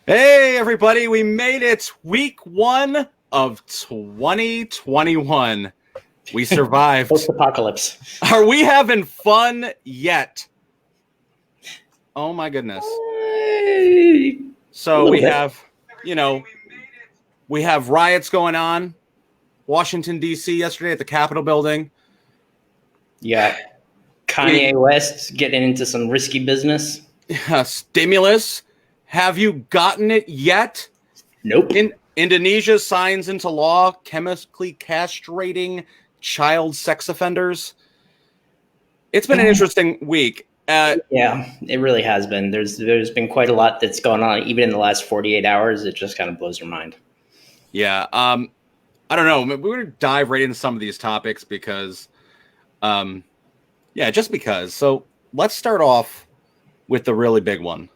Hey, everybody, we made it. Week 1 of 2021. We survived. Post-apocalypse. Are we having fun yet? Oh, my goodness. So we have, we have riots going on. Washington, D.C. yesterday at the Capitol building. Yeah. Kanye West getting into some risky business. Stimulus. Have you gotten it yet? Nope. Indonesia signs into law chemically castrating child sex offenders. It's been an interesting week. Yeah, it really has been. There's been quite a lot that's gone on, even in the last 48 hours. It just kind of blows your mind. Yeah. I don't know. We're going to dive right into some of these topics because, just because. So let's start off with the really big one.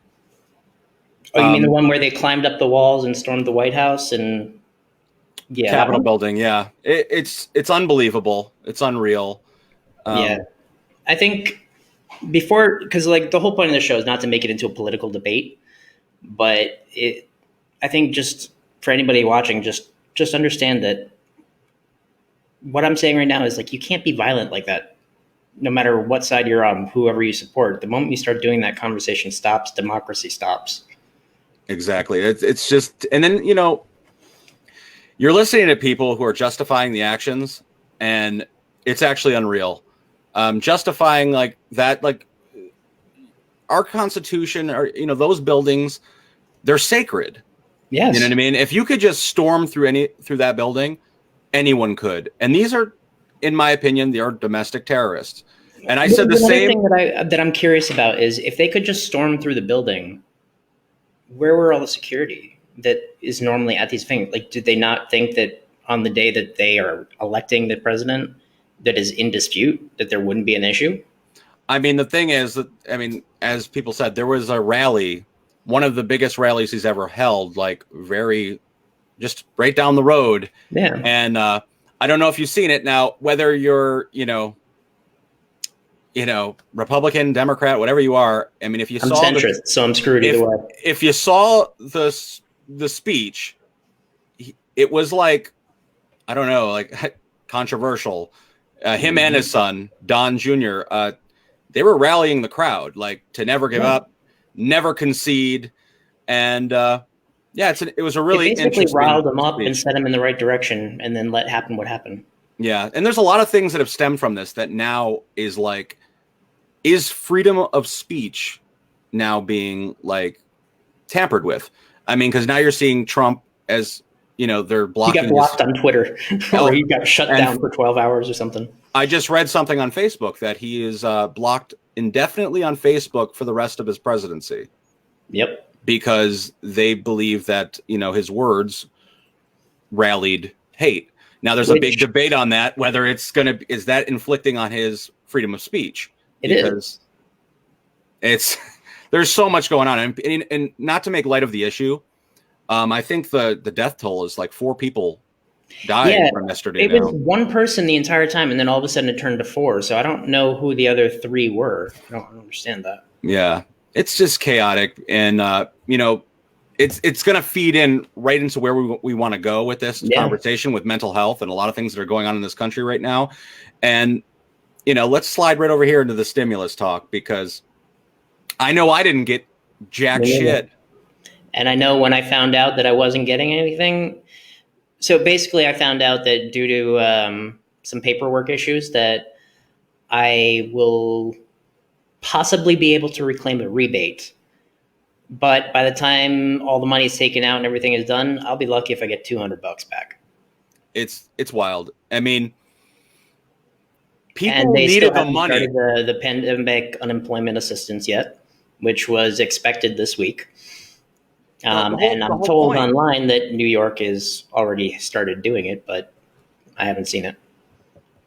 Oh, you mean the one where they climbed up the walls and stormed the White House and Capitol building? Yeah, it's unbelievable. It's unreal. Yeah, I think because like the whole point of the show is not to make it into a political debate, but I think just for anybody watching, just understand that what I'm saying right now is like you can't be violent like that. No matter what side you're on, whoever you support, the moment you start doing that, conversation stops, democracy stops. Exactly. It's just, and then, you're listening to people who are justifying the actions, and it's actually unreal. Justifying like that, like our Constitution, or, those buildings, they're sacred. Yes. You know what I mean? If you could just storm through that building, anyone could. And these are, in my opinion, they are domestic terrorists. And I said the same thing that I'm curious about is if they could just storm through the building, where were all the security that is normally at these things? Like, did they not think that on the day that they are electing the president that is in dispute, that there wouldn't be an issue? I mean, the thing is that, as people said, there was a rally, one of the biggest rallies he's ever held, like just right down the road. Yeah. And I don't know if you've seen it now, whether you're, Republican, Democrat, whatever you are. I mean, if you I'm centrist, so I'm screwed either way. If you saw the speech, it was like, I don't know, like controversial. Him and his son, Don Jr., they were rallying the crowd, like to never give up, never concede. And it was a really interesting. Basically riled them up and set them in the right direction and then let happen what happened. Yeah. And there's a lot of things that have stemmed from this that now is freedom of speech now being like tampered with. I mean, because now you're seeing Trump as, they're blocking. He got blocked on Twitter or he got shut down for 12 hours or something. I just read something on Facebook that he is blocked indefinitely on Facebook for the rest of his presidency. Yep. Because they believe that, his words rallied hate. Now there's a big debate on that, whether is that inflicting on his freedom of speech? Because there's so much going on. And not to make light of the issue, I think the death toll is like 4 people died from yesterday. It was one person the entire time, and then all of a sudden it turned to 4. So I don't know who the other 3 were. I don't understand that. Yeah, it's just chaotic, and it's going to feed in right into where we want to go with this conversation with mental health and a lot of things that are going on in this country right now. And let's slide right over here into the stimulus talk, because I know I didn't get jack shit. And I know when I found out that I wasn't getting anything. So basically, I found out that due to some paperwork issues that I will possibly be able to reclaim a rebate. But by the time all the money is taken out and everything is done, I'll be lucky if I get $200 back. It's wild. I mean, people needed the money. The pandemic unemployment assistance yet, which was expected this week. And I'm told online that New York has already started doing it, but I haven't seen it.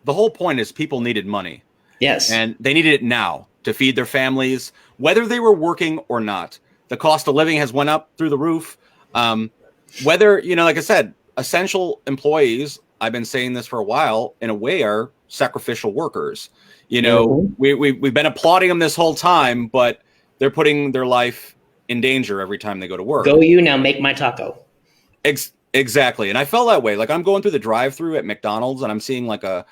The whole point is people needed money. Yes. And they needed it now to feed their families, whether they were working or not. The cost of living has went up through the roof. Whether, like I said, essential employees, I've been saying this for a while, in a way are sacrificial workers. We've been applauding them this whole time, but they're putting their life in danger every time they go to work. Go you, now make my taco. Exactly. And I felt that way. Like I'm going through the drive-through at McDonald's and I'm seeing like a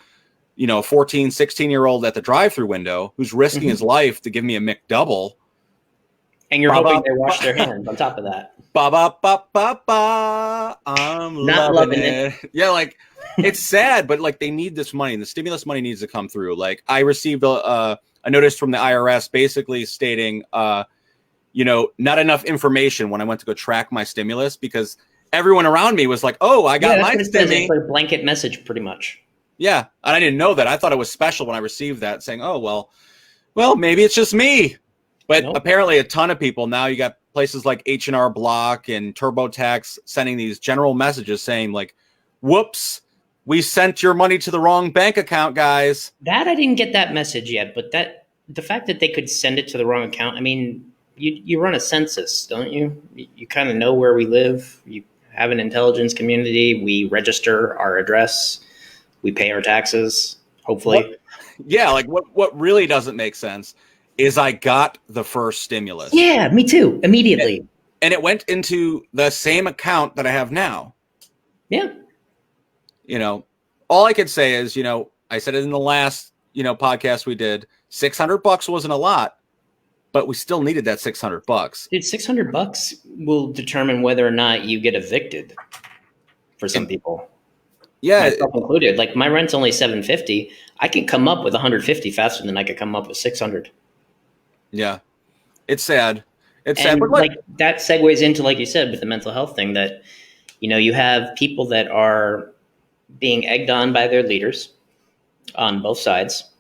14, 16-year-old at the drive-through window who's risking his life to give me a McDouble. And you're hoping they wash their hands on top of that. I'm Not loving it. Yeah, like it's sad, but like they need this money. The stimulus money needs to come through. Like I received a notice from the IRS basically stating, not enough information when I went to go track my stimulus because everyone around me was like, "Oh, I got my stimmy." It's like a blanket message, pretty much. Yeah, and I didn't know that. I thought it was special when I received that, saying, "Oh, well, maybe it's just me." But apparently, a ton of people now. You got places like H&R Block and TurboTax sending these general messages saying, like, "Whoops, we sent your money to the wrong bank account, guys." That I didn't get that message yet, but the fact that they could send it to the wrong account. I mean, you run a census, don't you? You kind of know where we live. You have an intelligence community. We register our address. We pay our taxes, hopefully. What really doesn't make sense is I got the first stimulus. Yeah, me too, immediately. And it went into the same account that I have now. Yeah. All I could say is, I said it in the last, podcast we did, $600 wasn't a lot, but we still needed that $600. Dude, $600 will determine whether or not you get evicted for some people. Yeah, myself included. Like my rent's only $750. I can come up with $150 faster than I could come up with $600. Yeah, it's sad. It's and sad, but like that segues into, like you said, with the mental health thing that you have people that are being egged on by their leaders on both sides.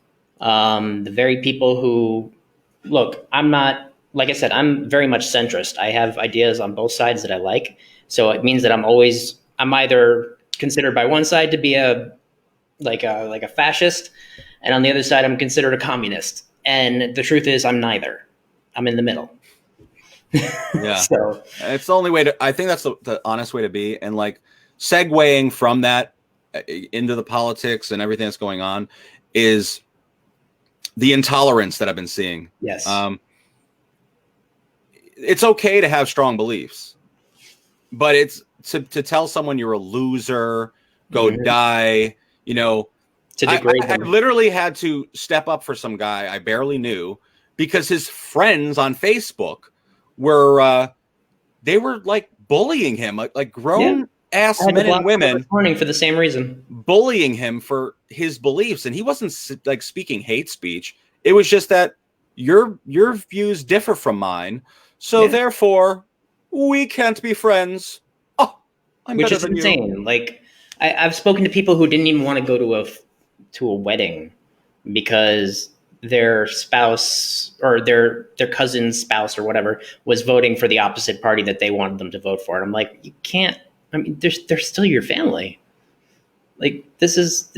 The very people who look, I'm not, like I said, I'm very much centrist. I have ideas on both sides that I like. So it means that I'm either considered by one side to be a fascist, and on the other side I'm considered a communist. And the truth is I'm neither. I'm in the middle. Yeah. So it's the only way I think that's the honest way to be. And like segueing from that into the politics and everything that's going on is the intolerance that I've been seeing. Yes. It's okay to have strong beliefs, but it's to tell someone you're a loser, go die, to degrade them. I literally had to step up for some guy I barely knew because his friends on Facebook were they were like bullying him, like grown ass men and women this morning for the same reason, bullying him for his beliefs. And he wasn't like speaking hate speech. It was just that your views differ from mine. So therefore we can't be friends. Oh, I'm which better is than insane. You. Like I've spoken to people who didn't even want to go to a wedding because their spouse or their cousin's spouse or whatever was voting for the opposite party that they wanted them to vote for. And I'm like, you can't. I mean, they're still your family. Like this just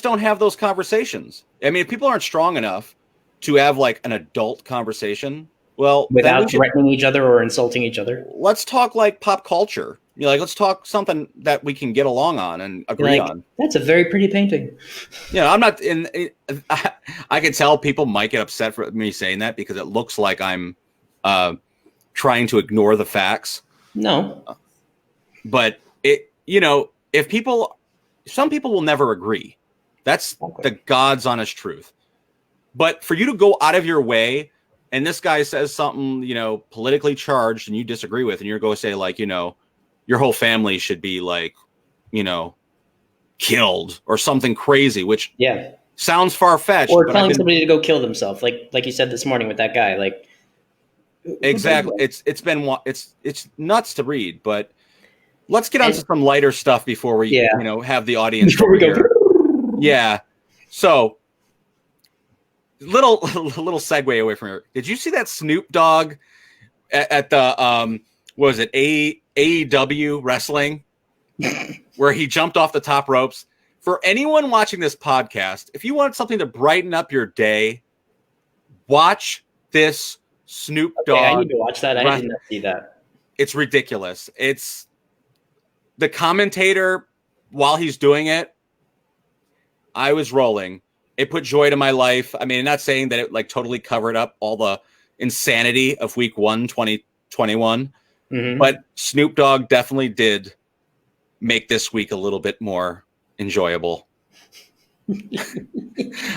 don't have those conversations. I mean, if people aren't strong enough to have like an adult conversation, well, without threatening each other or insulting each other, let's talk like pop culture. Let's talk something that we can get along on and agree on. That's a very pretty painting. I'm not in. I can tell people might get upset for me saying that because it looks like I'm trying to ignore the facts. No, but some people will never agree. That's the God's honest truth. But for you to go out of your way, and this guy says something, politically charged, and you disagree with, and you're going to say like, your whole family should be like, killed or something crazy, which sounds far-fetched. Or telling somebody to go kill themselves, like you said this morning with that guy. Like exactly, it's nuts to read. But let's get on to some lighter stuff before we have the audience before we go. Yeah. So little segue away from here. Did you see that Snoop Dogg at the what was it, AEW wrestling, where he jumped off the top ropes? For anyone watching this podcast, if you want something to brighten up your day, watch this Snoop Dogg. I need to watch that. I didn't see that. It's ridiculous. It's the commentator while he's doing it. I was rolling. It put joy to my life. I mean, not saying that it like totally covered up all the insanity of week 1, 2021. Mm-hmm. But Snoop Dogg definitely did make this week a little bit more enjoyable.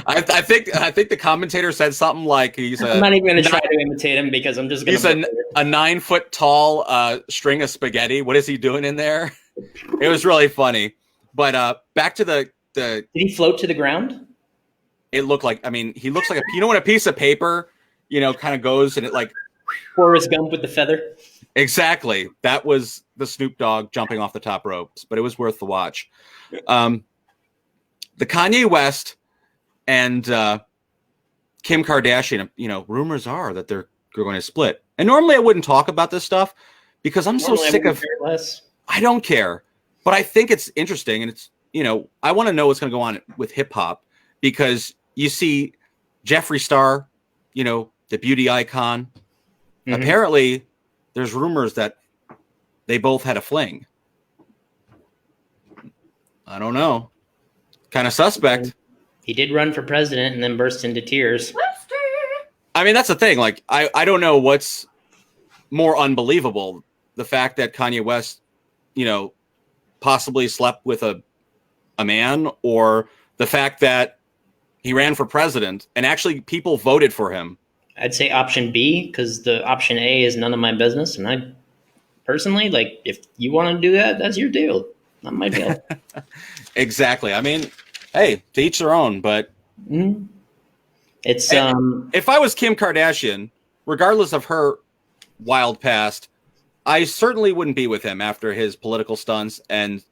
I think the commentator said something like I'm not even going to try to imitate him because I'm just going to. He's a 9 foot tall string of spaghetti. What is he doing in there? It was really funny. But back to the. Did he float to the ground? It looked like, I mean, he looks like when a piece of paper, kind of goes and it like. Forrest Gump with the feather. Exactly. That was the Snoop Dogg jumping off the top ropes, but it was worth the watch. The Kanye West and Kim Kardashian, rumors are that they're going to split. And normally I wouldn't talk about this stuff because I'm so sick of. I don't care, but I think it's interesting, and it's I want to know what's going to go on with hip hop because you see Jeffree Star, the beauty icon. Mm-hmm. Apparently, there's rumors that they both had a fling. I don't know. Kind of suspect. He did run for president and then burst into tears. I mean, that's the thing. Like, I don't know what's more unbelievable. The fact that Kanye West, possibly slept with a man, or the fact that he ran for president and actually people voted for him. I'd say option B, because the option A is none of my business. And I personally, if you want to do that, that's your deal. Not my deal. Exactly. I mean, hey, to each their own, but it's if I was Kim Kardashian, regardless of her wild past, I certainly wouldn't be with him after his political stunts and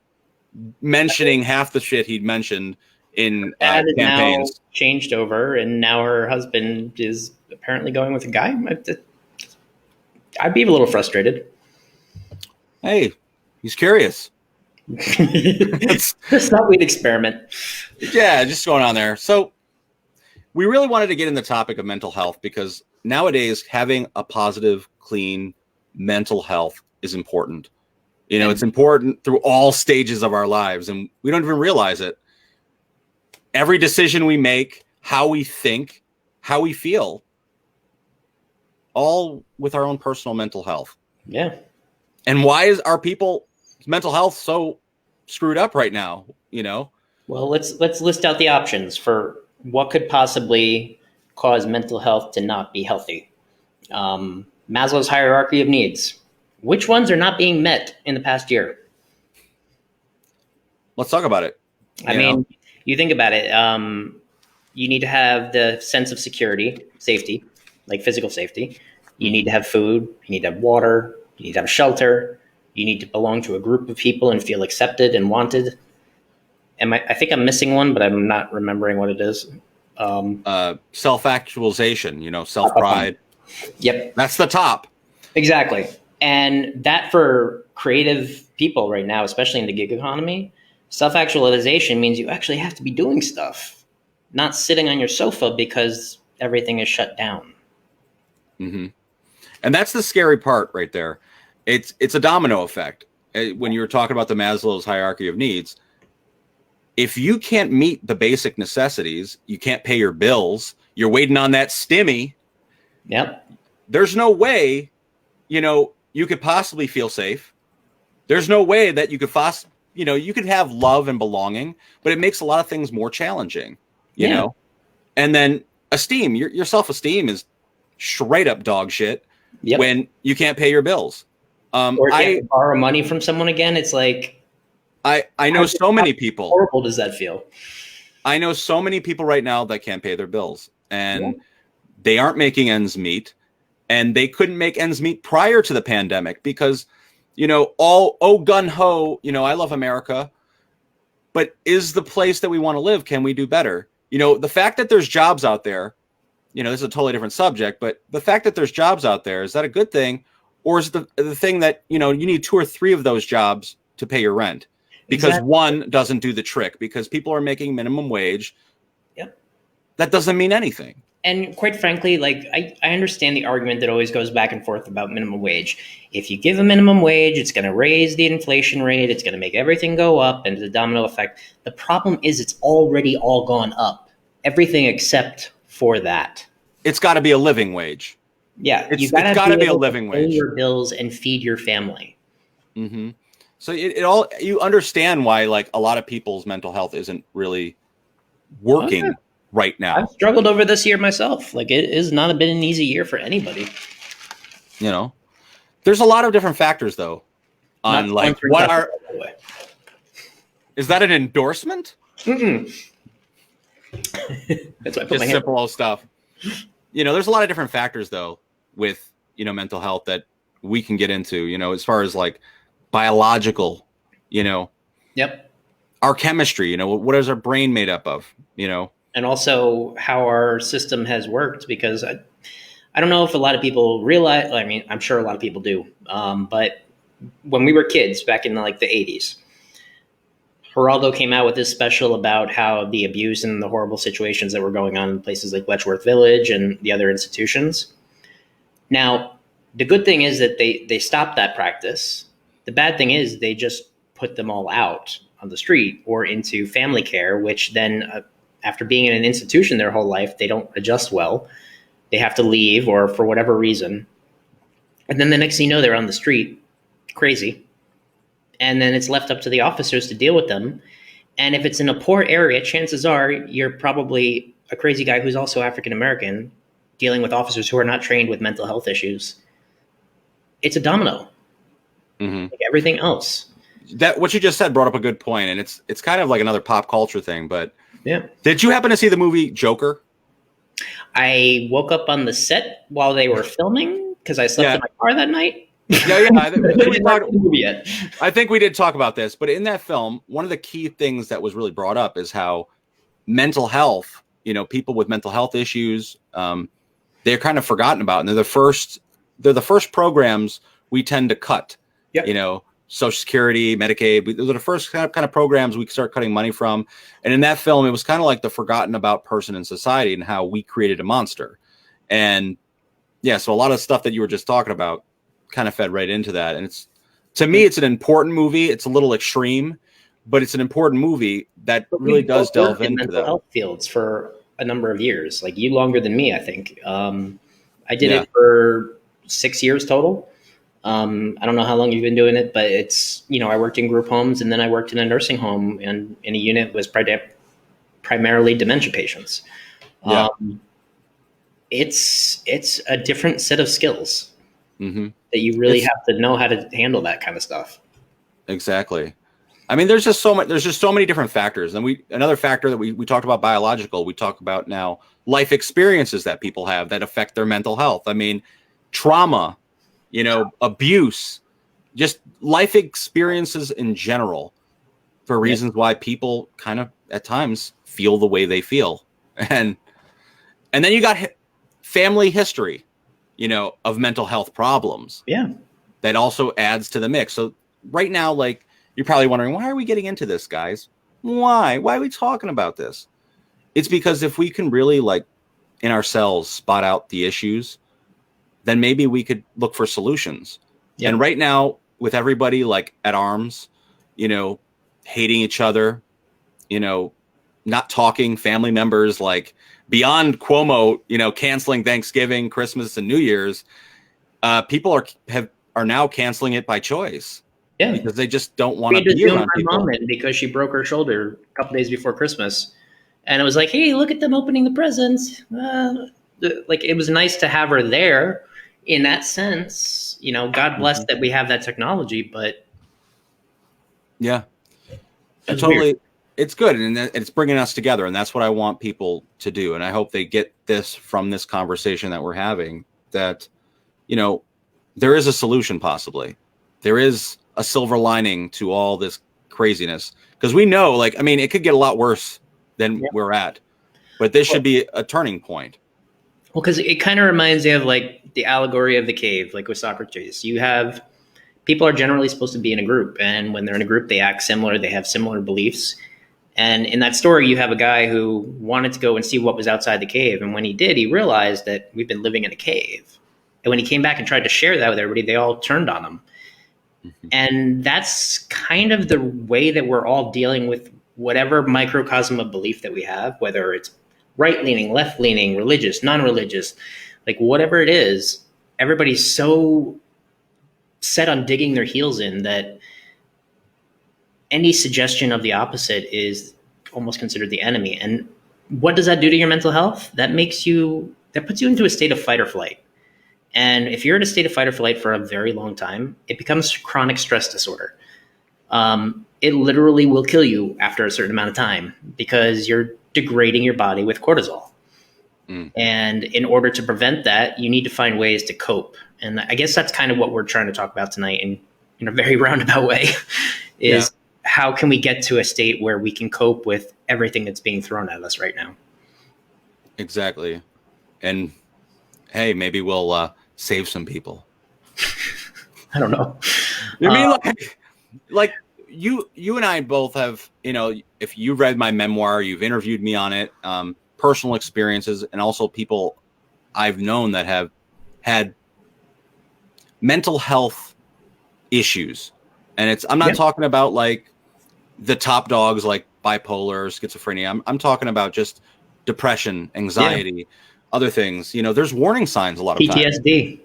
mentioning half the shit he'd mentioned in campaigns. Now changed over, and now her husband is apparently going with a guy. I'd be a little frustrated. Hey, he's curious. Just thought we'd experiment. Yeah, just going on there. So we really wanted to get in the topic of mental health because nowadays having a positive, clean mental health is important. It's important through all stages of our lives, and we don't even realize it. Every decision we make, how we think, how we feel, all with our own personal mental health. Yeah. And why is our people's mental health so screwed up right now? Well, let's list out the options for what could possibly cause mental health to not be healthy. Maslow's hierarchy of needs. Which ones are not being met in the past year? Let's talk about it. I mean, you think about it. You need to have the sense of security, safety, like physical safety. You need to have food. You need to have water. You need to have shelter. You need to belong to a group of people and feel accepted and wanted. I think I'm missing one, but I'm not remembering what it is. Self-actualization, self-pride. Yep. That's the top. Exactly. And that for creative people right now, especially in the gig economy, self-actualization means you actually have to be doing stuff, not sitting on your sofa because everything is shut down. Mm-hmm. And that's the scary part right there. It's a domino effect. When you were talking about the Maslow's hierarchy of needs, if you can't meet the basic necessities, you can't pay your bills, you're waiting on that stimmy. Yep. There's no way, you could possibly feel safe. There's no way that you could you could have love and belonging, but it makes a lot of things more challenging, you know? And then esteem, your self-esteem is straight up dog shit when you can't pay your bills. Or you borrow money from someone again. It's like, I know so many people. How horrible does that feel? I know so many people right now that can't pay their bills and they aren't making ends meet. And they couldn't make ends meet prior to the pandemic because, all gun ho, I love America, but is the place that we want to live, can we do better? The fact that there's jobs out there, this is a totally different subject, but the fact that there's jobs out there, is that a good thing? Or is the thing that, you need 2 or 3 of those jobs to pay your rent? Because one doesn't do the trick because people are making minimum wage. Yep. That doesn't mean anything. And quite frankly, I understand the argument that always goes back and forth about minimum wage. If you give a minimum wage, it's going to raise the inflation rate. It's going to make everything go up and the domino effect. The problem is it's already all gone up. Everything except for that. It's got to be a living wage. Yeah, you It's gotta got be to be a able to living pay wage. your bills and feed your family. Hmm. So it all, you understand why like a lot of people's mental health isn't really Oh yeah, working right I've now. struggled over this year myself. Like it has not been an easy year for anybody. You know, there's a lot of different factors though Not on like sponsoring what Tucker, are, by the way. is that an endorsement? Mm-mm. That's why I put my Just hand simple old stuff. There's a lot of different factors though with mental health that we can get into. As far as like biological, you know, Yep. our chemistry. What is our brain made up of? And also how our system has worked because I don't know if a lot of people realize, I mean, I'm sure a lot of people do, but when we were kids back in like the 80s, Geraldo came out with this special about how the abuse and the horrible situations that were going on in places like Letchworth Village and the other institutions. Now, the good thing is that they stopped that practice. The bad thing is they just put them all out on the street or into family care, which then, after being in an institution their whole life, they don't adjust well. They have to leave or for whatever reason. And then the next thing you know, they're on the street, crazy. And then it's left up to the officers to deal with them. And if it's in a poor area, chances are you're probably a crazy guy who's also African American dealing with officers who are not trained with mental health issues. It's a domino, Mm-hmm. like everything else. That what you just said brought up a good point, and it's kind of like another pop culture thing. But Yeah. did you happen to see the movie Joker? I woke up on the set while they were filming because I slept Yeah, in my car that night. yeah. I think I we didn't watch talked. the movie yet. I think we did talk about this, but in that film, one of the key things that was really brought up is how mental health, people with mental health issues, they're kind of forgotten about, and they're the first programs we tend to cut. Yep. Social Security, Medicaid. Those are the first kind of programs we start cutting money from. And in that film, it was kind of like the forgotten about person in society and how we created a monster. And yeah, so a lot of stuff that you were just talking about kind of fed right into that. And to me, it's an important movie. It's a little extreme, but it's an important movie that But really we've does both delve worked in into mental that. health fields for a number of years, like you longer than me, I think. I did Yeah. it for 6 years total. I don't know how long you've been doing it, but I worked in group homes and then I worked in a nursing home and in a unit was primarily dementia patients. Yeah. Um, it's a different set of skills Hmm. that you really It's have to know how to handle that kind of stuff. exactly. I mean, there's just so much. There's just so many different factors, and another factor that we talked about biological. We talk about now life experiences that people have that affect their mental health. I mean, trauma, abuse, just life experiences in general for Yeah. reasons why people kind of at times feel the way they feel, and then you got family history, of mental health problems Yeah. that also adds to the mix. So right now, like you're probably wondering, why are we getting into this, guys? Why are we talking about this? It's because if we can really like in ourselves spot out the issues, then maybe we could look for solutions. And Yep. right now, with everybody like at arms, you know, hating each other, you know, not talking, family members like beyond Cuomo, canceling Thanksgiving, Christmas, and New Year's, people are now canceling it by choice Yeah. because they just don't want We to had to be Zoom around my mom people. in because she broke her shoulder a couple days before Christmas, and it was like, hey, look at them opening the presents. Like it was nice to have her there. In that sense, God bless Mhm. that we have that technology, but Yeah, it I was weird. totally. It's good, and it's bringing us together, and that's what I want people to do. And I hope they get this from this conversation that we're having. That you know, there is a solution, possibly. There is a silver lining to all this craziness because we know, like, I mean, it could get a lot worse than Yeah. we're at, but this should Well, be a turning point. because it kind of reminds me of like the allegory of the cave, like with Socrates. You have people are generally supposed to be in a group, and when they're in a group, they act similar, they have similar beliefs. And in that story, you have a guy who wanted to go and see what was outside the cave. And when he did, he realized that we've been living in a cave. And when he came back and tried to share that with everybody, they all turned on him. Mhm. And that's kind of the way that we're all dealing with whatever microcosm of belief that we have, whether it's right leaning, left leaning, religious, non religious, like whatever it is. everybody's so set on digging their heels in that any suggestion of the opposite is almost considered the enemy. And what does that do to your mental health? That puts you into a state of fight or flight. And if you're in a state of fight or flight for a very long time, it becomes chronic stress disorder. It literally will kill you after a certain amount of time because you're degrading your body with cortisol. And in order to prevent that, you need to find ways to cope. And I guess that's kind of what we're trying to talk about tonight in a very roundabout way is how can we get to a state where we can cope with everything that's being thrown at us right now? Exactly. And hey, maybe we'll save some people. I don't know. I mean, like you and I both have, if you read my memoir, you've interviewed me on it, personal experiences, and also people I've known that have had mental health issues. And I'm not talking about like the top dogs like bipolar or schizophrenia. I'm talking about just depression, anxiety, other things. There's warning signs a lot of times. PTSD.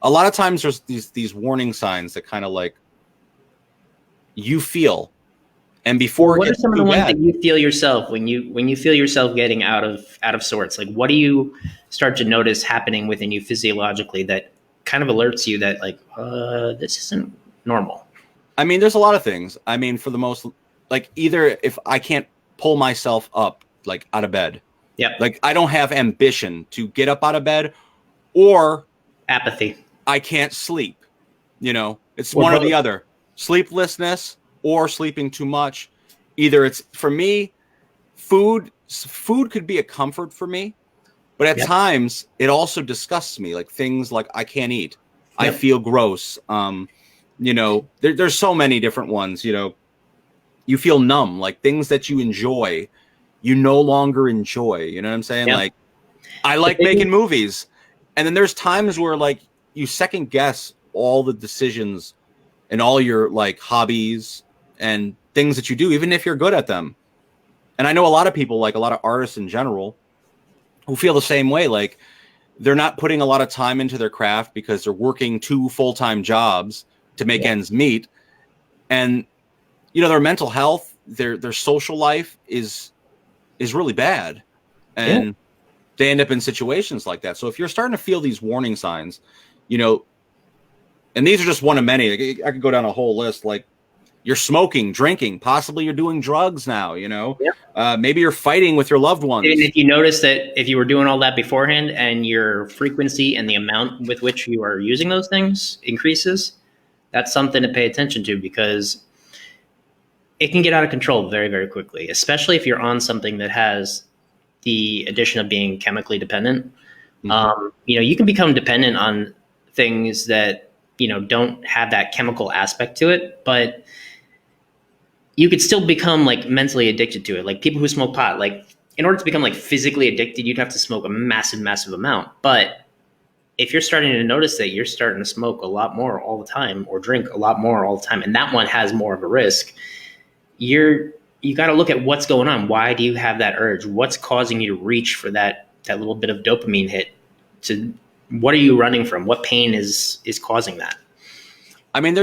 A lot of times there's these warning signs that kind of like you feel. And before what are some of the ones that you feel yourself when you feel yourself getting out of sorts? Like, what do you start to notice happening within you physiologically that kind of alerts you that like this isn't normal? I mean, there's a lot of things. I mean, for the most, like, either if I can't pull myself up like out of bed, like I don't have ambition to get up out of bed, or apathy. I can't sleep. It's one or the other. Sleeplessness or sleeping too much. Either it's, for me, food could be a comfort for me, but at times it also disgusts me. Like things like I can't eat. I feel gross. There's so many different ones. You feel numb, like things that you enjoy, you no longer enjoy. You know what I'm saying? Like I like making movies, and then there's times where like you second guess all the decisions and all your like hobbies and things that you do, even if you're good at them. And I know a lot of people, like a lot of artists in general, who feel the same way. Like they're not putting a lot of time into their craft because they're working 2 full-time jobs to make ends meet. And, their mental health, their social life is really bad. And they end up in situations like that. So if you're starting to feel these warning signs, and these are just one of many, I could go down a whole list, like you're smoking, drinking, possibly you're doing drugs now, maybe you're fighting with your loved ones. And if you notice that if you were doing all that beforehand and your frequency and the amount with which you are using those things increases, that's something to pay attention to because it can get out of control very, very quickly, especially if you're on something that has the addition of being chemically dependent. You can become dependent on things that, don't have that chemical aspect to it, but you could still become like mentally addicted to it. Like people who smoke pot, like in order to become like physically addicted, you'd have to smoke a massive, massive amount. But if you're starting to notice that you're starting to smoke a lot more all the time or drink a lot more all the time, and that one has more of a risk, you got to look at what's going on. Why do you have that urge? What's causing you to reach for that little bit of dopamine hit? What are you running from? What pain is causing that? I mean,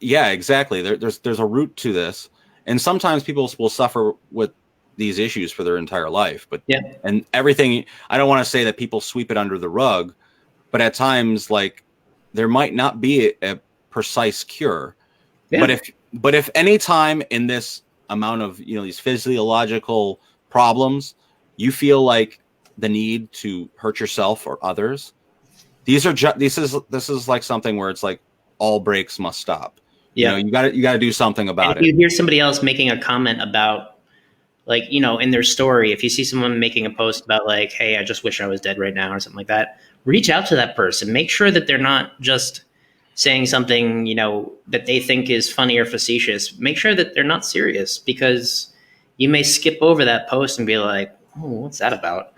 exactly. There's a root to this, and sometimes people will suffer with these issues for their entire life. But and everything. I don't want to say that people sweep it under the rug, but at times, like there might not be a precise cure. But if any time in this amount of these physiological problems, you feel like the need to hurt yourself or others, this is like something where it's like all brakes must stop. You got to do something about it. You hear somebody else making a comment about like in their story. If you see someone making a post about like, "Hey, I just wish I was dead right now" or something like that, reach out to that person. Make sure that they're not just saying something, that they think is funny or facetious. Make sure that they're not serious because you may skip over that post and be like, "Oh, what's that about?"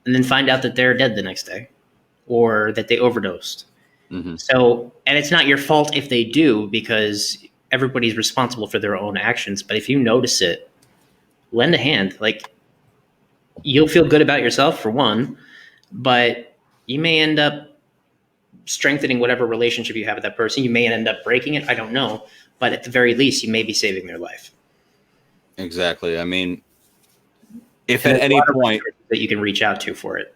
And then find out that they're dead the next day or that they overdosed. So, and it's not your fault if they do because everybody's responsible for their own actions. But if you notice it, lend a hand. Like you'll feel good about yourself for one, but you may end up strengthening whatever relationship you have with that person. You may end up breaking it. I don't know. But at the very least, you may be saving their life. Exactly. I mean, if And at there's a any lot of point, resources that you can reach out to for it.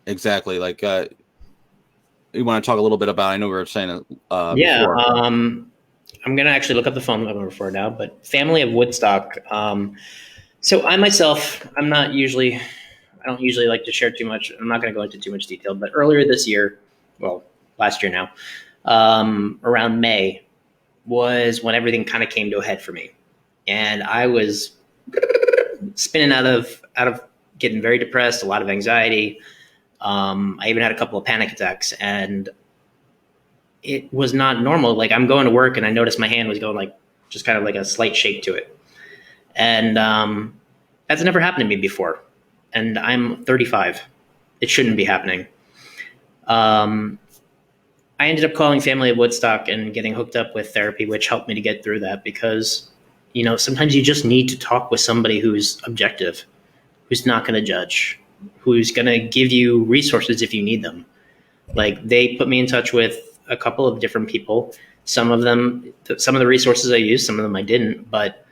exactly, like you want to talk a little bit about, I know we were saying it Yeah. before. I'm going to actually look up the phone number for it now, but Family of Woodstock. So I myself, I don't usually like to share too much. I'm not going to go into too much detail, but earlier this year, well, last year now, around May was when everything kind of came to a head for me. And I was spinning out of getting very depressed, a lot of anxiety. I even had a couple of panic attacks, and it was not normal. Like I'm going to work and I noticed my hand was going like just kind of like a slight shake to it. And that's never happened to me before. And I'm 35. It shouldn't be happening. Um, I ended up calling Family of Woodstock and getting hooked up with therapy, which helped me to get through that because, sometimes you just need to talk with somebody who's objective, who's not going to judge, who's going to give you resources if you need them. Like they put me in touch with a couple of different people. Some of the resources I used, some of them I didn't, but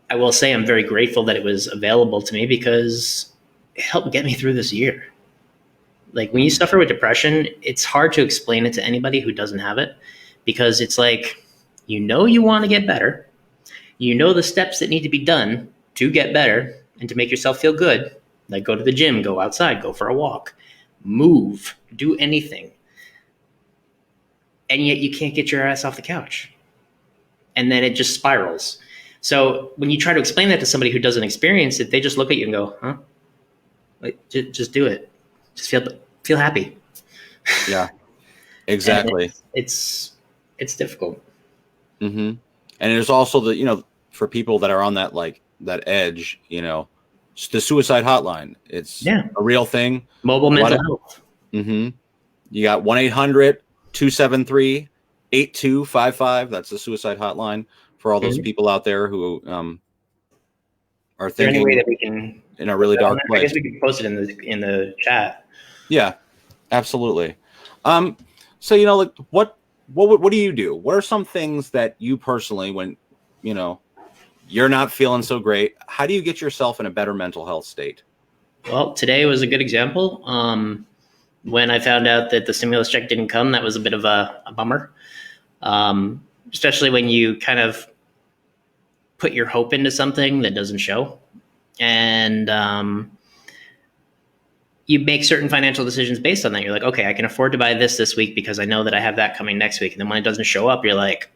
I will say I'm very grateful that it was available to me because it helped get me through this year. Like when you suffer with depression, it's hard to explain it to anybody who doesn't have it because it's like, you want to get better. You know the steps that need to be done to get better and to make yourself feel good. Like go to the gym, go outside, go for a walk, move, do anything. And yet you can't get your ass off the couch. And then it just spirals. So when you try to explain that to somebody who doesn't experience it, they just look at you and go, "Huh? Like, just do it. Just feel happy." Yeah, exactly. It's difficult. Mm-hmm. And there's also for people that are on that, like that edge, the suicide hotline. It's Yeah. a real thing. Mobile mental health. Mm-hmm. You got 1-800-273-8255. That's the suicide hotline for all those people out there who are Is there any way thinking that we can in a really put that on dark there? I place. guess we could post it in the chat. Yeah, absolutely. So like what do you do? What are some things that you personally, when you're not feeling so great, how do you get yourself in a better mental health state? Well, today was a good example. When I found out that the stimulus check didn't come, that was a bit of a bummer. Especially when you kind of put your hope into something that doesn't show. And you make certain financial decisions based on that. You're like, okay, I can afford to buy this week because I know that I have that coming next week. And then when it doesn't show up, you're like,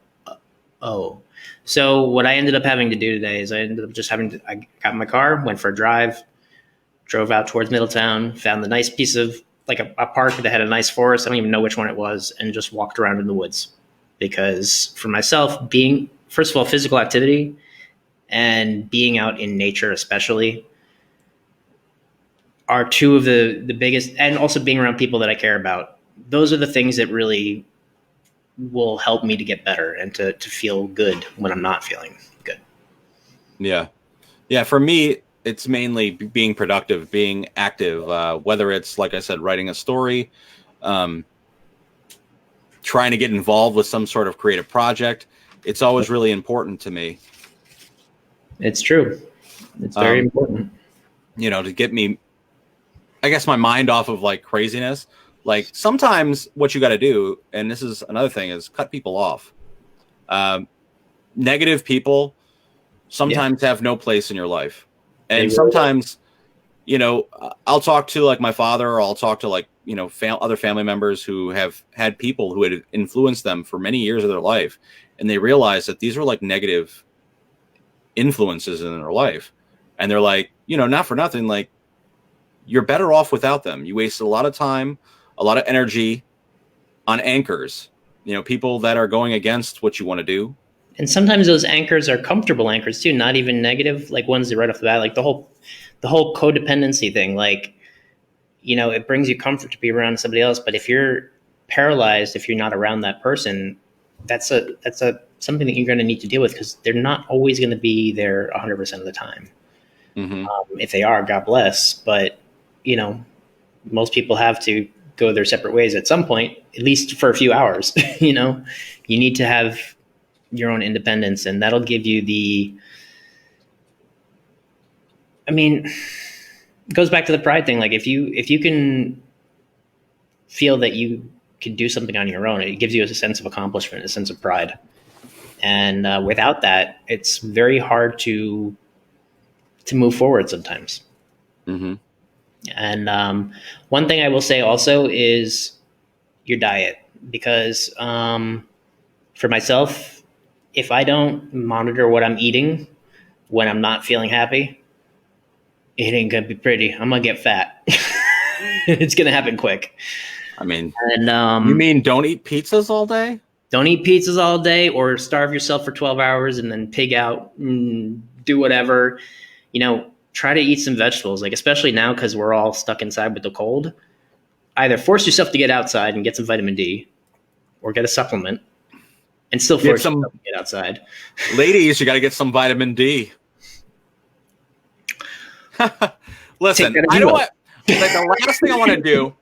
oh. So what I ended up having to do today is I got in my car, went for a drive, drove out towards Middletown, found the nice piece of like a park that had a nice forest. I don't even know which one it was, and just walked around in the woods. Because for myself, being, first of all, physical activity and being out in nature, especially, are two of the biggest, and also being around people that I care about. Those are the things that really will help me to get better and to feel good when I'm not feeling good. Yeah. Yeah. For me, it's mainly being productive, being active, whether it's, like I said, writing a story, trying to get involved with some sort of creative project. It's always really important to me. It's true. It's very important. To get me, I guess, my mind off of like craziness. Like sometimes what you got to do, and this is another thing, is cut people off. Negative people sometimes have no place in your life. And Really sometimes, I'll talk to like my father, or I'll talk to like, other family members who have had people who had influenced them for many years of their life. And they realize that these are like negative influences in their life. And they're like, not for nothing, like, you're better off without them. You wasted a lot of time, a lot of energy on anchors, people that are going against what you want to do. And sometimes those anchors are comfortable anchors too, not even negative, like ones that right off the bat, like the whole codependency thing. Like, it brings you comfort to be around somebody else, but if you're paralyzed, if you're not around that person, that's something that you're going to need to deal with because they're not always going to be there 100% of the time. Mm-hmm. If they are, God bless. But most people have to go their separate ways at some point, at least for a few hours. You know, you need to have your own independence, and that'll give you it goes back to the pride thing. Like if you can feel that you can do something on your own, it gives you a sense of accomplishment, a sense of pride. And without that, it's very hard to move forward sometimes. Mm-hmm. And one thing I will say also is your diet, because for myself, if I don't monitor what I'm eating when I'm not feeling happy, it ain't gonna be pretty. I'm gonna get fat. It's gonna happen quick. I mean, and you mean don't eat pizzas all day? Don't eat pizzas all day, or starve yourself for 12 hours and then pig out and do whatever. You know, try to eat some vegetables, like especially now because we're all stuck inside with the cold. Either force yourself to get outside and get some vitamin D, or get a supplement and still force yourself to get outside. Ladies, you got to get some vitamin D. Listen, I know what. Like the last thing I want to do.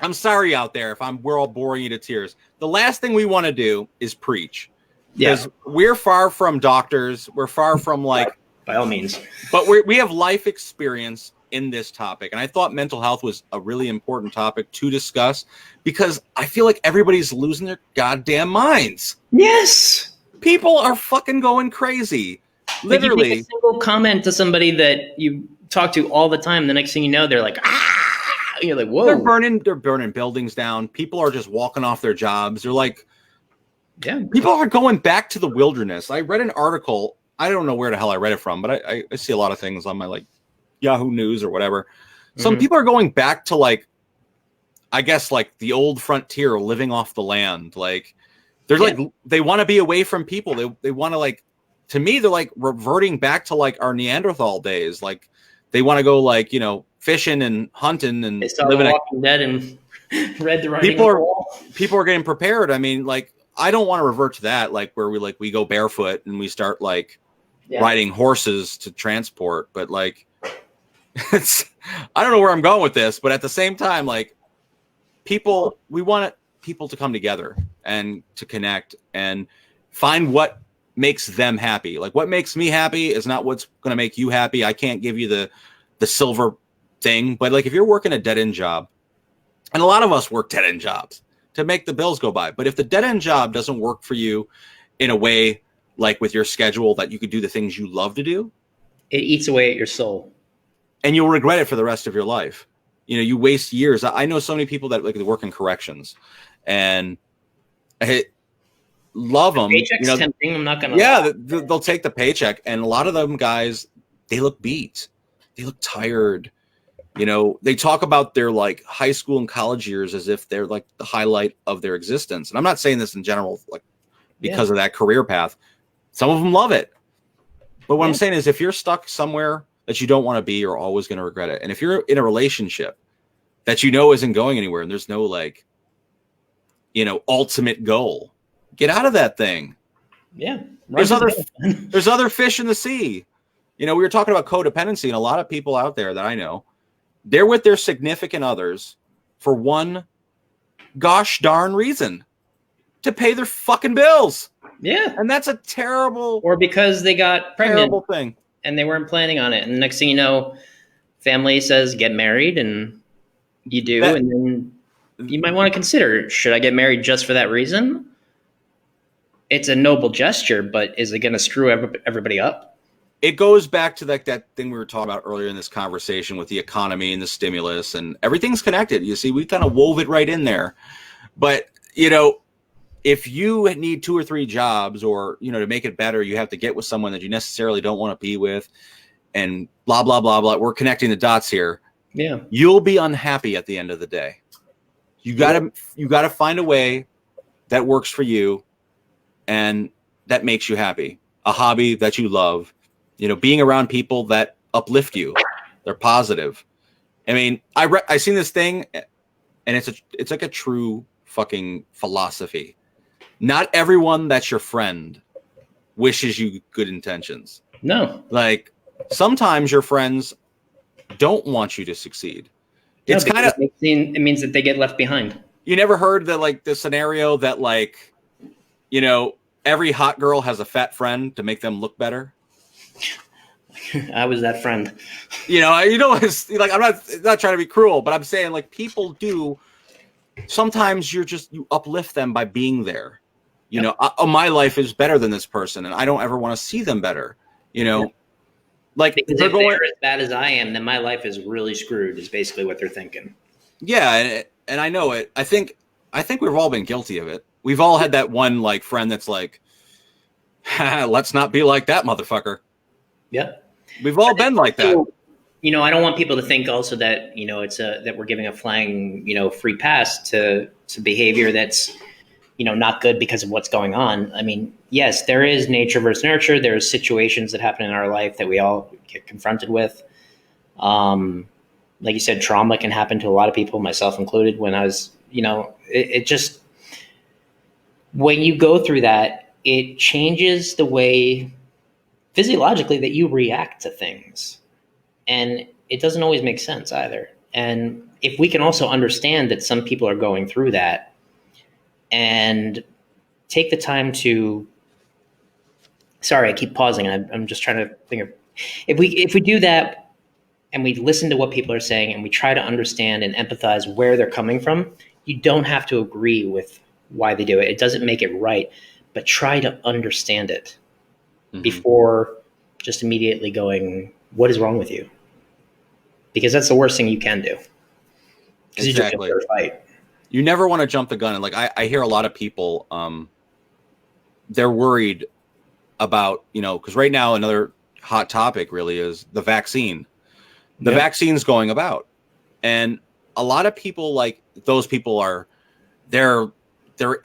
I'm sorry out there if we're all boring you to tears. The last thing we want to do is preach, because we're far from doctors. We're far from like, by all means, but we have life experience in this topic, and I thought mental health was a really important topic to discuss, because I feel like everybody's losing their goddamn minds. Yes, people are fucking going crazy. Literally, like you make a single comment to somebody that you talk to all the time, the next thing you know, they're like, ah. You're like, whoa. They're burning buildings down. People are just walking off their jobs. They're like, people are going back to the wilderness. I read an article. I don't know where the hell I read it from, but I see a lot of things on my like Yahoo News or whatever. Some people are going back to like, I guess like the old frontier, living off the land. Like they're like, they want to be away from people. They want to like, to me, they're like reverting back to like our Neanderthal days. Like they want to go like, you know, fishing and hunting and living Walking Dead and read the writing on the wall. People are getting prepared. I mean, like, I don't want to revert to that, like where we go barefoot and we start like riding horses to transport. But like, I don't know where I'm going with this, but at the same time, like we want people to come together and to connect and find what makes them happy. Like what makes me happy is not what's going to make you happy. I can't give you the silver thing, but like if you're working a dead-end job, and a lot of us work dead-end jobs to make the bills go by, but if the dead-end job doesn't work for you in a way like with your schedule that you could do the things you love to do, it eats away at your soul and you'll regret it for the rest of your life. You know, you waste years. I know so many people that like they work in corrections, and I love them. Paycheck's tempting. I'm not gonna they'll take the paycheck, and a lot of them guys, they look beat, they look tired. You know, they talk about their like high school and college years as if they're like the highlight of their existence. And I'm not saying this in general, like because of that career path. Some of them love it. But what I'm saying is if you're stuck somewhere that you don't want to be, you're always going to regret it. And if you're in a relationship that you know isn't going anywhere and there's no like, you know, ultimate goal, get out of that thing. Yeah. There's other fish in the sea. You know, we were talking about codependency, and a lot of people out there that I know, they're with their significant others for one gosh darn reason: to pay their fucking bills. Yeah. And that's a terrible, or because they got pregnant, terrible thing, and they weren't planning on it. And the next thing you know, family says get married, and you do, and then you might want to consider, should I get married just for that reason? It's a noble gesture, but is it going to screw everybody up? It goes back to like that thing we were talking about earlier in this conversation with the economy and the stimulus, and everything's connected. You see, we kind of wove it right in there. But, you know, if you need 2 or 3 jobs, or, you know, to make it better, you have to get with someone that you necessarily don't want to be with, and blah, blah, blah, blah. We're connecting the dots here. Yeah. You'll be unhappy at the end of the day. You gotta find a way that works for you and that makes you happy. A hobby that you love. You know, being around people that uplift you, they're positive. I mean, I seen this thing, and it's like a true fucking philosophy. Not everyone that's your friend wishes you good intentions. No, like sometimes your friends don't want you to succeed, No, It's kind because of, it means that they get left behind. you never heard that, like, the scenario that, like, you know, every hot girl has a fat friend to make them look better. I was that friend. It's like, I'm not trying to be cruel, but I'm saying, like, people do. Sometimes you uplift them by being there. Yep. My life is better than this person, and I don't ever want to see them better. Yeah. Like, Because they're if going, they're as bad as I am, then my life is really screwed. Is basically what they're thinking. yeah, and I know it. I think we've all been guilty of it. We've all had that one, like, friend that's like, let's not be like that motherfucker. Yep. We've all been like that. So, I don't want people to think also that that we're giving a flying free pass to behavior that's not good because of what's going on. I mean, yes, there is nature versus nurture. There's situations that happen in our life that we all get confronted with. Like you said, trauma can happen to a lot of people, myself included. When I was, it just, when you go through that, it changes the way physiologically that you react to things. And it doesn't always make sense either. And if we can also understand that some people are going through that, and take the time to, sorry, I keep pausing. I'm just trying to think of, if we do that and we listen to what people are saying and we try to understand and empathize where they're coming from, you don't have to agree with why they do it. It doesn't make it right, but try to understand it before just immediately going, what is wrong with you? Because that's the worst thing you can do. Because Exactly. you just go fight. You never want to jump the gun. And, like, I hear a lot of people, they're worried about, because right now another hot topic really is the vaccine. The vaccine's going about. And a lot of people, like, those people they're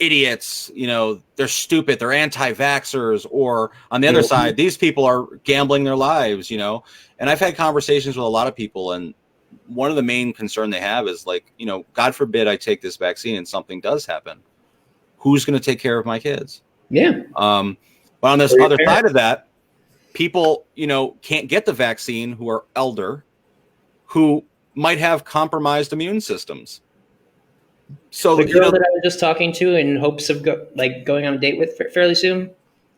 idiots, they're stupid, they're anti-vaxxers, or on the other side, these people are gambling their lives, And I've had conversations with a lot of people, and one of the main concern they have is, like, God forbid I take this vaccine and something does happen. Who's going to take care of my kids? Yeah. But on this other side of that, people, can't get the vaccine who are elder, who might have compromised immune systems. So the girl that I was just talking to in hopes of going on a date with fairly soon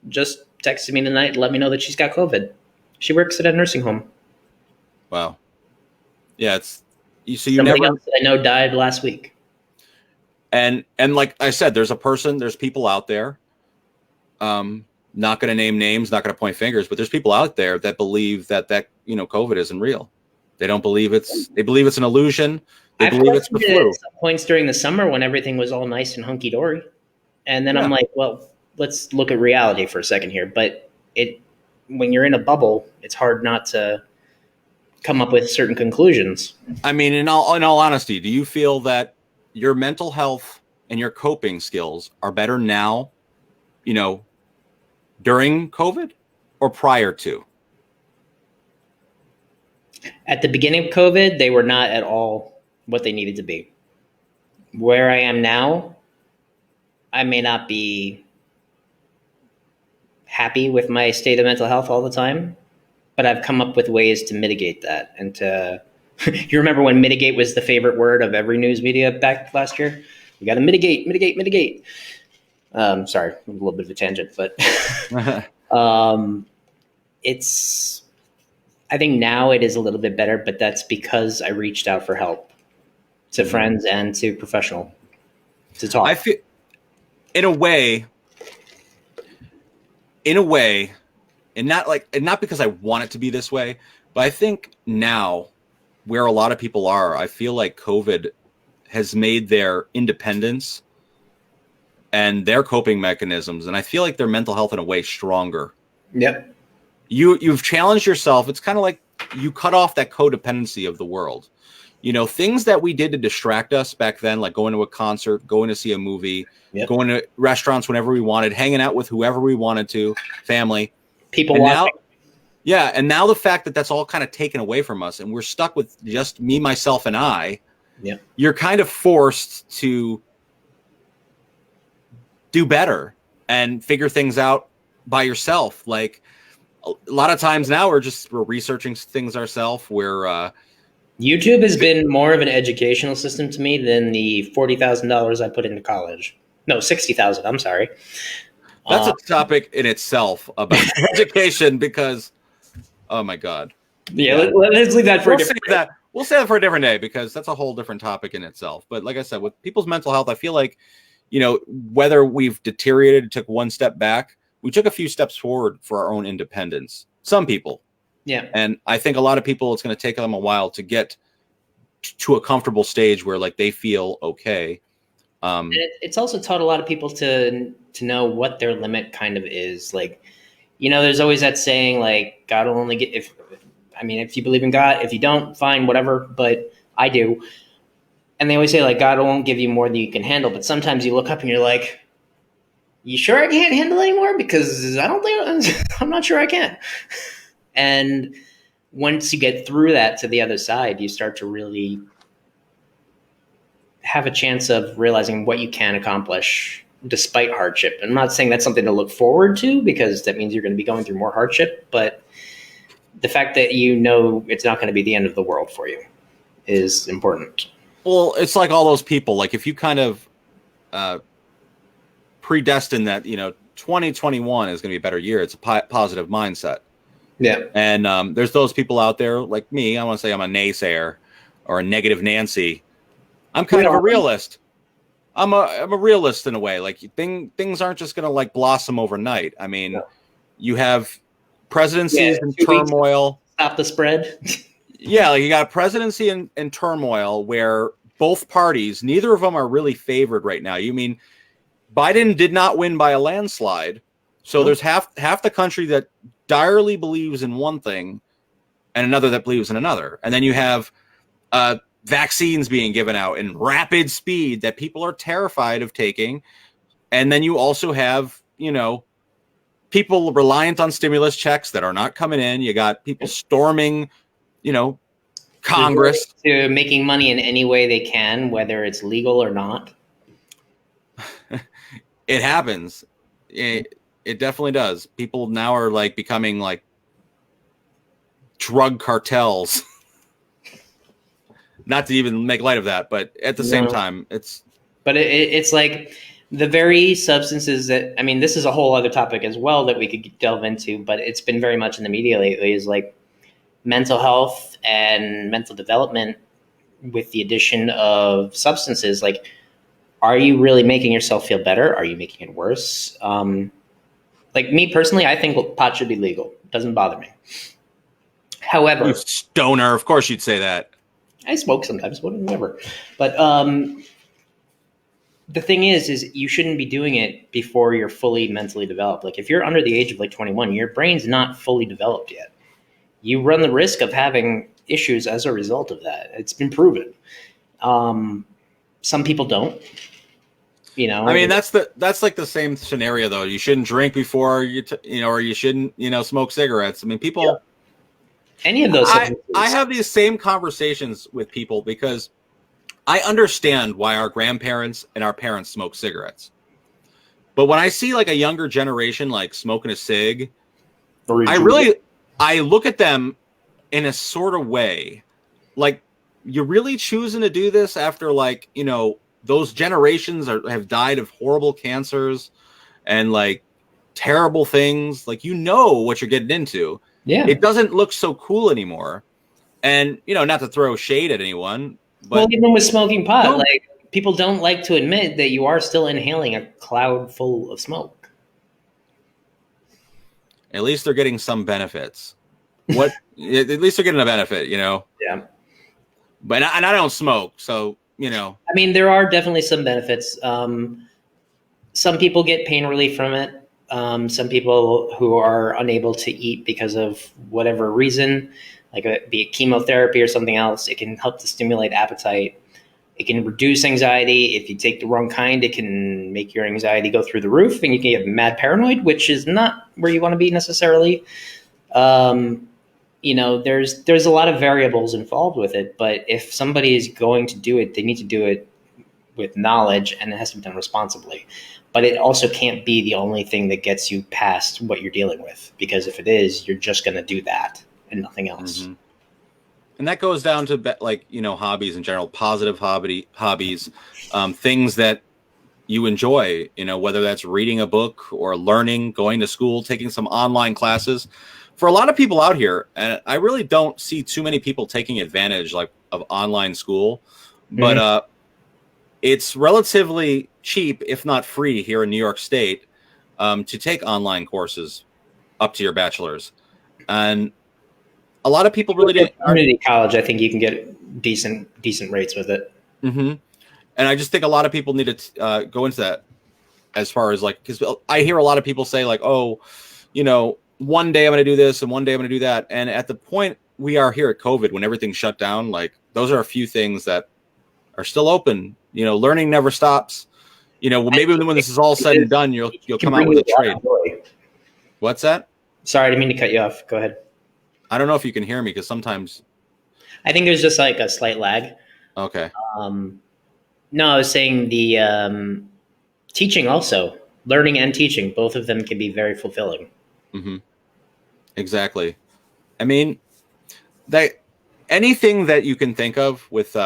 just texted me tonight and let me know that she's got COVID. She works at a nursing home. Wow. Yeah, so Somebody else that I know died last week. And like I said, there's people out there. Not going to name names, not going to point fingers, but there's people out there that believe that COVID isn't real. They don't believe they believe it's an illusion. They believe it's the flu. At some points during the summer when everything was all nice and hunky dory, and then I'm like, well, let's look at reality for a second here. But when you're in a bubble, it's hard not to come up with certain conclusions. I mean, in all honesty, do you feel that your mental health and your coping skills are better now, during COVID or prior to? At the beginning of COVID, they were not at all what they needed to be. Where I am now, I may not be happy with my state of mental health all the time, but I've come up with ways to mitigate that. And you remember when mitigate was the favorite word of every news media back last year? We got to mitigate. Sorry, a little bit of a tangent, but I think now it is a little bit better, but that's because I reached out for help to friends and to professional to talk. I feel, in a way, and not because I want it to be this way, but I think now where a lot of people are, I feel like COVID has made their independence and their coping mechanisms, and I feel like their mental health in a way stronger. Yep. You've challenged yourself. It's kind of like you cut off that codependency of the world. Things that we did to distract us back then, like going to a concert, going to see a movie, going to restaurants whenever we wanted, hanging out with whoever we wanted to, family. People and watching. And now the fact that that's all kind of taken away from us and we're stuck with just me, myself, and I, you're kind of forced to do better and figure things out by yourself. Like, a lot of times now we're researching things ourselves. We're YouTube has been more of an educational system to me than the $40,000 I put into college. No, 60,000. I'm sorry. That's Uh, a topic in itself about education because, oh my God. yeah, Yeah. let's leave that for a different day. We'll save that for a different day because that's a whole different topic in itself. But like I said, with people's mental health, I feel like, whether we've deteriorated, took one step back, we took a few steps forward for our own independence. Some people. Yeah. And I think a lot of people, it's going to take them a while to get to a comfortable stage where like they feel okay. It's also taught a lot of people to know what their limit kind of is. Like, there's always that saying, like, God will only get if you believe in God. If you don't, fine, whatever. But I do. And they always say, like, God won't give you more than you can handle. But sometimes you look up and you're like, you sure I can't handle anymore? Because I don't think I'm not sure I can. And once you get through that to the other side, you start to really have a chance of realizing what you can accomplish despite hardship. I'm not saying that's something to look forward to because that means you're going to be going through more hardship, but the fact that it's not going to be the end of the world for you is important. Well, it's like all those people, like if you kind of predestined that, 2021 is going to be a better year, it's a positive mindset. Yeah. And there's those people out there like me. I want to say I'm a naysayer or a negative Nancy. I'm kind of a realist. I'm a realist in a way. Like things aren't just going to like blossom overnight. I mean, you have presidencies in turmoil. Stop the spread. Yeah, like you got a presidency in turmoil where both parties, neither of them are really favored right now. You mean Biden did not win by a landslide. So there's half the country that direly believes in one thing and another that believes in another. And then you have vaccines being given out in rapid speed that people are terrified of taking. And then you also have, people reliant on stimulus checks that are not coming in. You got people storming, Congress. To making money in any way they can, whether it's legal or not. It happens. It definitely does. People now are like becoming like drug cartels. Not to even make light of that, but at the same time, it's. But it's like the very substances that, I mean, this is a whole other topic as well that we could delve into, but it's been very much in the media lately, is like mental health and mental development with the addition of substances. Like, are you really making yourself feel better? Are you making it worse? Like me personally, I think pot should be legal. It doesn't bother me. However, you stoner, of course you'd say that. I smoke sometimes, whatever. But the thing is you shouldn't be doing it before you're fully mentally developed. Like if you're under the age of like 21, your brain's not fully developed yet. You run the risk of having issues as a result of that. It's been proven. Some people don't. I mean, that's like the same scenario though. You shouldn't drink before or you shouldn't, smoke cigarettes. I mean, people. Yeah. Any of those. I have these same conversations with people because I understand why our grandparents and our parents smoke cigarettes. But when I see like a younger generation like smoking a cig, I look at them in a sort of way like, you're really choosing to do this after like, those generations have died of horrible cancers and like terrible things. Like, what you're getting into. Yeah. It doesn't look so cool anymore. And, not to throw shade at anyone, but well, even with smoking pot, like people don't like to admit that you are still inhaling a cloud full of smoke. At least they're getting some benefits. At least they're getting a benefit, Yeah. But I don't smoke, so I mean, there are definitely some benefits. Some people get pain relief from it. Some people who are unable to eat because of whatever reason, like be it chemotherapy or something else, it can help to stimulate appetite. It can reduce anxiety. If you take the wrong kind, it can make your anxiety go through the roof and you can get mad paranoid, which is not where you want to be necessarily. There's a lot of variables involved with it, but if somebody is going to do it, they need to do it with knowledge and it has to be done responsibly. But it also can't be the only thing that gets you past what you're dealing with, because if it is, you're just going to do that and nothing else. Mm-hmm. And that goes down to like, hobbies in general, positive hobbies, things that you enjoy, whether that's reading a book or learning, going to school, taking some online classes. For a lot of people out here, and I really don't see too many people taking advantage like of online school, but Mhm. it's relatively cheap, if not free, here in New York State, to take online courses up to your bachelor's. And a lot of people really didn't. Community college, I think you can get decent rates with it. Mm-hmm. And I just think a lot of people need to go into that, as far as like, because I hear a lot of people say like, oh, one day I'm going to do this and one day I'm going to do that. And at the point we are here at COVID, when everything's shut down, like those are a few things that are still open. Learning never stops. Maybe when this is all said and done, you'll It can come out bring with you a a lot trade. of joy. What's that? Sorry, I didn't mean to cut you off. Go ahead. I don't know if you can hear me because sometimes. I think there's just like a slight lag. Okay. Um, no, I was saying the teaching also, learning and teaching, both of them can be very fulfilling. Mm-hmm. Exactly. I mean, that anything that you can think of with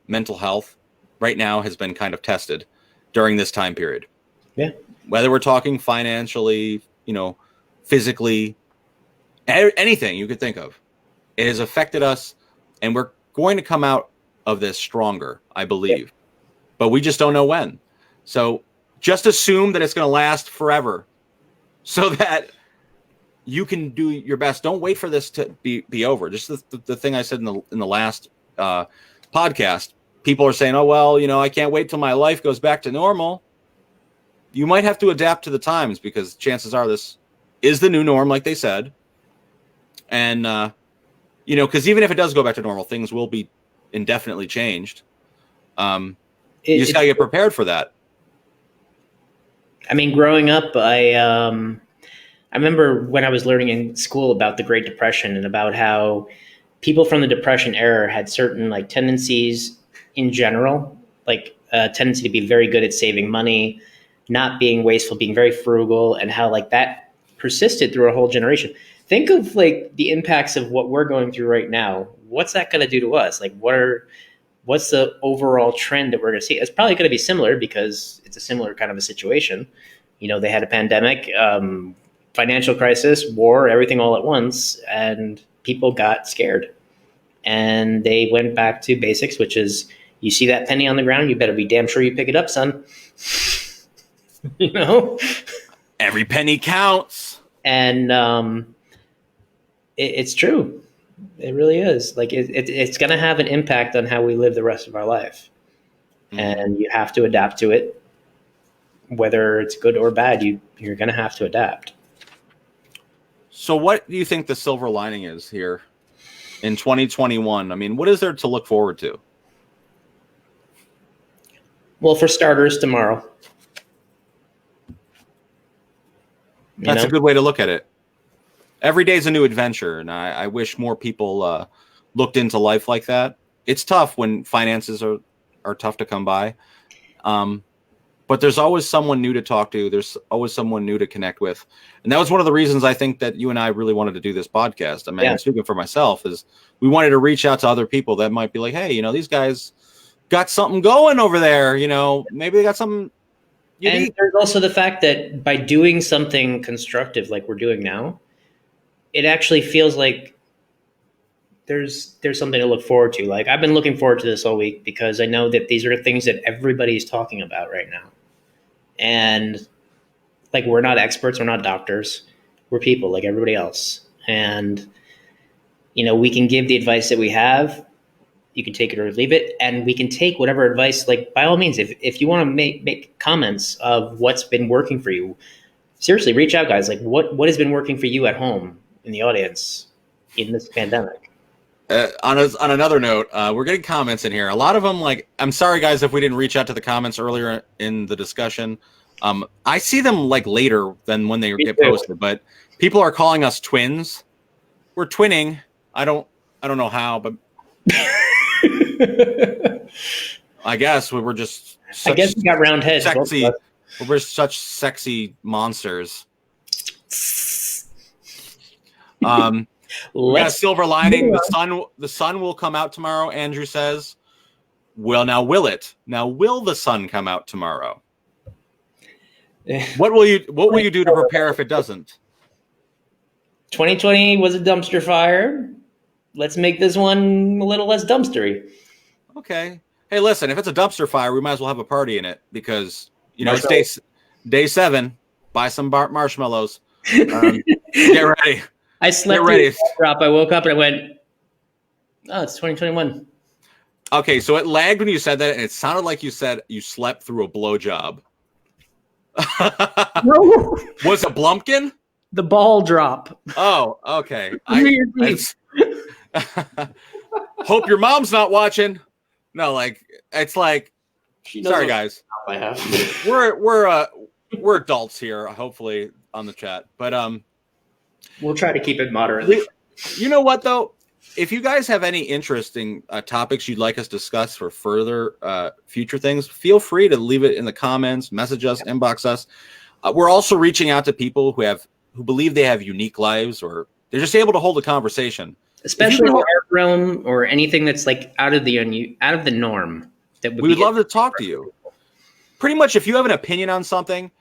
mental health right now has been kind of tested during this time period. Yeah. Whether we're talking financially, physically, anything you could think of, it has affected us, and we're going to come out of this stronger, I believe. But we just don't know when. So just assume that it's going to last forever, so that you can do your best. Don't wait for this to be over. Just the thing I said in the last podcast. People are saying, "Oh well, I can't wait till my life goes back to normal." You might have to adapt to the times, because chances are this is the new norm, like they said. And because even if it does go back to normal, things will be indefinitely changed. You just got to get prepared for that. I mean, growing up, I remember when I was learning in school about the Great Depression and about how people from the Depression era had certain like tendencies in general, like a tendency to be very good at saving money, not being wasteful, being very frugal, and how like that persisted through a whole generation. Think of like the impacts of what we're going through right now. What's that going to do to us? Like, what's the overall trend that we're going to see? It's probably going to be similar because it's a similar kind of a situation. They had a pandemic, financial crisis, war, everything all at once, and people got scared. And they went back to basics, which is you see that penny on the ground, you better be damn sure you pick it up, son. Every penny counts. And it's true. It really is. Like it's going to have an impact on how we live the rest of our life. Mm-hmm. And you have to adapt to it. Whether it's good or bad, you're going to have to adapt. So what do you think the silver lining is here in 2021? I mean, what is there to look forward to? Well, for starters, tomorrow. That's a good way to look at it. Every day is a new adventure, and I wish more people looked into life like that. It's tough when finances are tough to come by. But there's always someone new to talk to. There's always someone new to connect with. And that was one of the reasons I think that you and I really wanted to do this podcast. I mean, speaking for myself, is we wanted to reach out to other people that might be like, hey, these guys got something going over there. Maybe they got something unique. And there's also the fact that by doing something constructive like we're doing now, it actually feels like there's something to look forward to. Like I've been looking forward to this all week because I know that these are things that everybody's talking about right now. And like we're not experts, we're not doctors, we're people like everybody else. And we can give the advice that we have. You can take it or leave it, and we can take whatever advice. Like by all means, if you want to make comments of what's been working for you, seriously, reach out, guys. Like what has been working for you at home in the audience in this pandemic. On another note, we're getting comments in here. A lot of them, like, I'm sorry, guys, if we didn't reach out to the comments earlier in the discussion. I see them like later than when they get posted, but people are calling us twins. We're twinning. I don't know how, but I guess we were just. I guess we got round heads. Sexy. We're such sexy monsters. We got a Let's silver lining. The sun will come out tomorrow, Andrew says. Well, now will it? Now will the sun come out tomorrow? What will you do to prepare if it doesn't? 2020 was a dumpster fire. Let's make this one a little less dumpstery. Okay. Hey, listen, if it's a dumpster fire, we might as well have a party in it because, it's day 7. Buy some marshmallows. Get ready. I slept through the drop. I woke up and I went, oh, it's 2021. Okay, so it lagged when you said that, and it sounded like you said you slept through a blowjob. Was it Blumpkin? The ball drop. Oh, okay. Hope your mom's not watching. No, it's like. Sorry, guys. I have. We're adults here, hopefully on the chat, but we'll try to keep it moderate. You know what though? If you guys have any interesting topics you'd like us to discuss for further future things, feel free to leave it in the comments, message us, inbox us. We're also reaching out to people who believe they have unique lives or they're just able to hold a conversation, especially in the art realm or anything that's like out of the norm. We would love to talk to you. Pretty much, if you have an opinion on something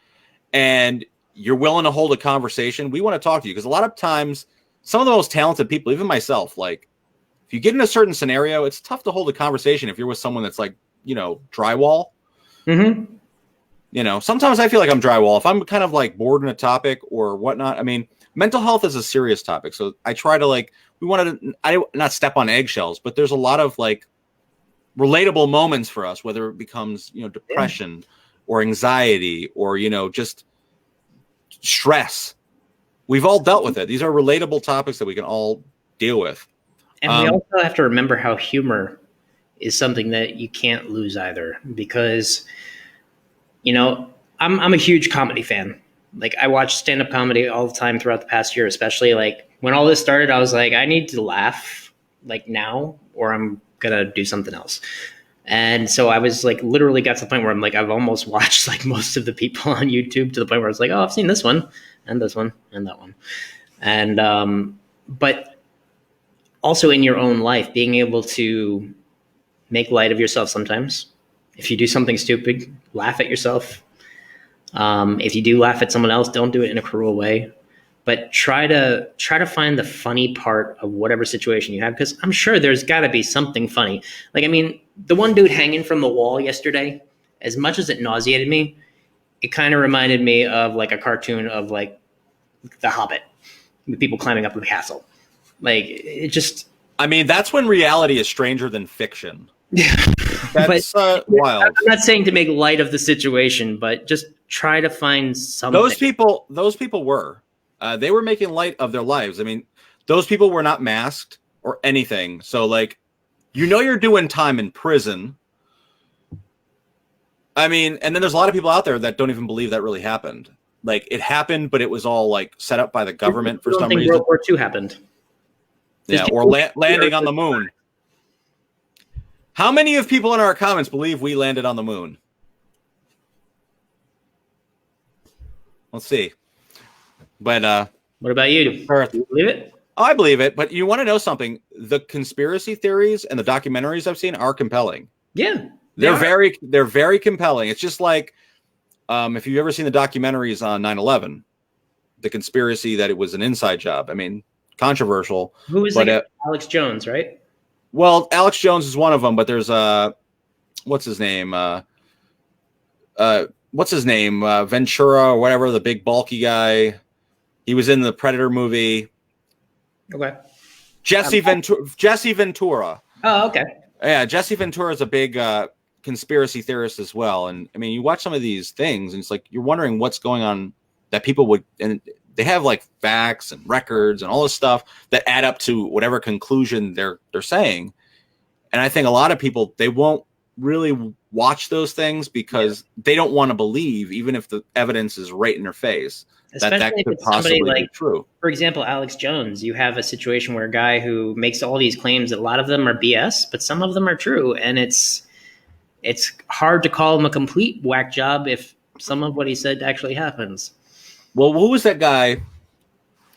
and you're willing to hold a conversation, we want to talk to you because a lot of times, some of the most talented people, even myself, like if you get in a certain scenario, it's tough to hold a conversation if you're with someone that's like, drywall. Mm-hmm. Sometimes I feel like I'm drywall. If I'm kind of like bored in a topic or whatnot, I mean, mental health is a serious topic. So I try to we wanted to, not step on eggshells, but there's a lot of relatable moments for us, whether it becomes, depression or anxiety or, just stress. We've all dealt with it. These are relatable topics that we can all deal with. And we also have to remember how humor is something that you can't lose either because, I'm a huge comedy fan. I watch stand-up comedy all the time throughout the past year, especially when all this started, I was like, I need to laugh now or I'm gonna do something else. And so I was literally got to the point where I'm I've almost watched most of the people on YouTube to the point where I was oh, I've seen this one and this one and that one. And but also in your own life, being able to make light of yourself sometimes. If you do something stupid, laugh at yourself. If you do laugh at someone else, don't do it in a cruel way. But try to find the funny part of whatever situation you have, because I'm sure there's got to be something funny. The one dude hanging from the wall yesterday, as much as it nauseated me, it kind of reminded me of a cartoon of The Hobbit, with people climbing up the castle. It just. I mean, that's when reality is stranger than fiction. That's wild. I'm not saying to make light of the situation, but just try to find something. Those people were. They were making light of their lives. I mean, those people were not masked or anything. So, you're doing time in prison. I mean, and then there's a lot of people out there that don't even believe that really happened. It happened, but it was all set up by the government for some reason. World War II happened. Yeah, or landing on the moon. How many of people in our comments believe we landed on the moon? Let's see. But what about you? Do you believe it? Oh, I believe it. But you want to know something? The conspiracy theories and the documentaries I've seen are compelling. Yeah, they're very compelling. It's just if you've ever seen the documentaries on 9/11, the conspiracy that it was an inside job. I mean, controversial. Who is Alex Jones, right? Well, Alex Jones is one of them, but there's what's his name? Ventura or whatever, the big bulky guy. He was in the Predator movie. Okay. Jesse Ventura. Oh, okay. Yeah, Jesse Ventura is a big conspiracy theorist as well. And I mean, you watch some of these things and it's you're wondering what's going on that people would, and they have facts and records and all this stuff that add up to whatever conclusion they're saying. And I think a lot of people, they won't really watch those things because they don't want to believe, even if the evidence is right in their face, that could possibly be true. For example, Alex Jones, you have a situation where a guy who makes all these claims that a lot of them are BS, but some of them are true. And it's hard to call him a complete whack job if some of what he said actually happens. Well, who was that guy?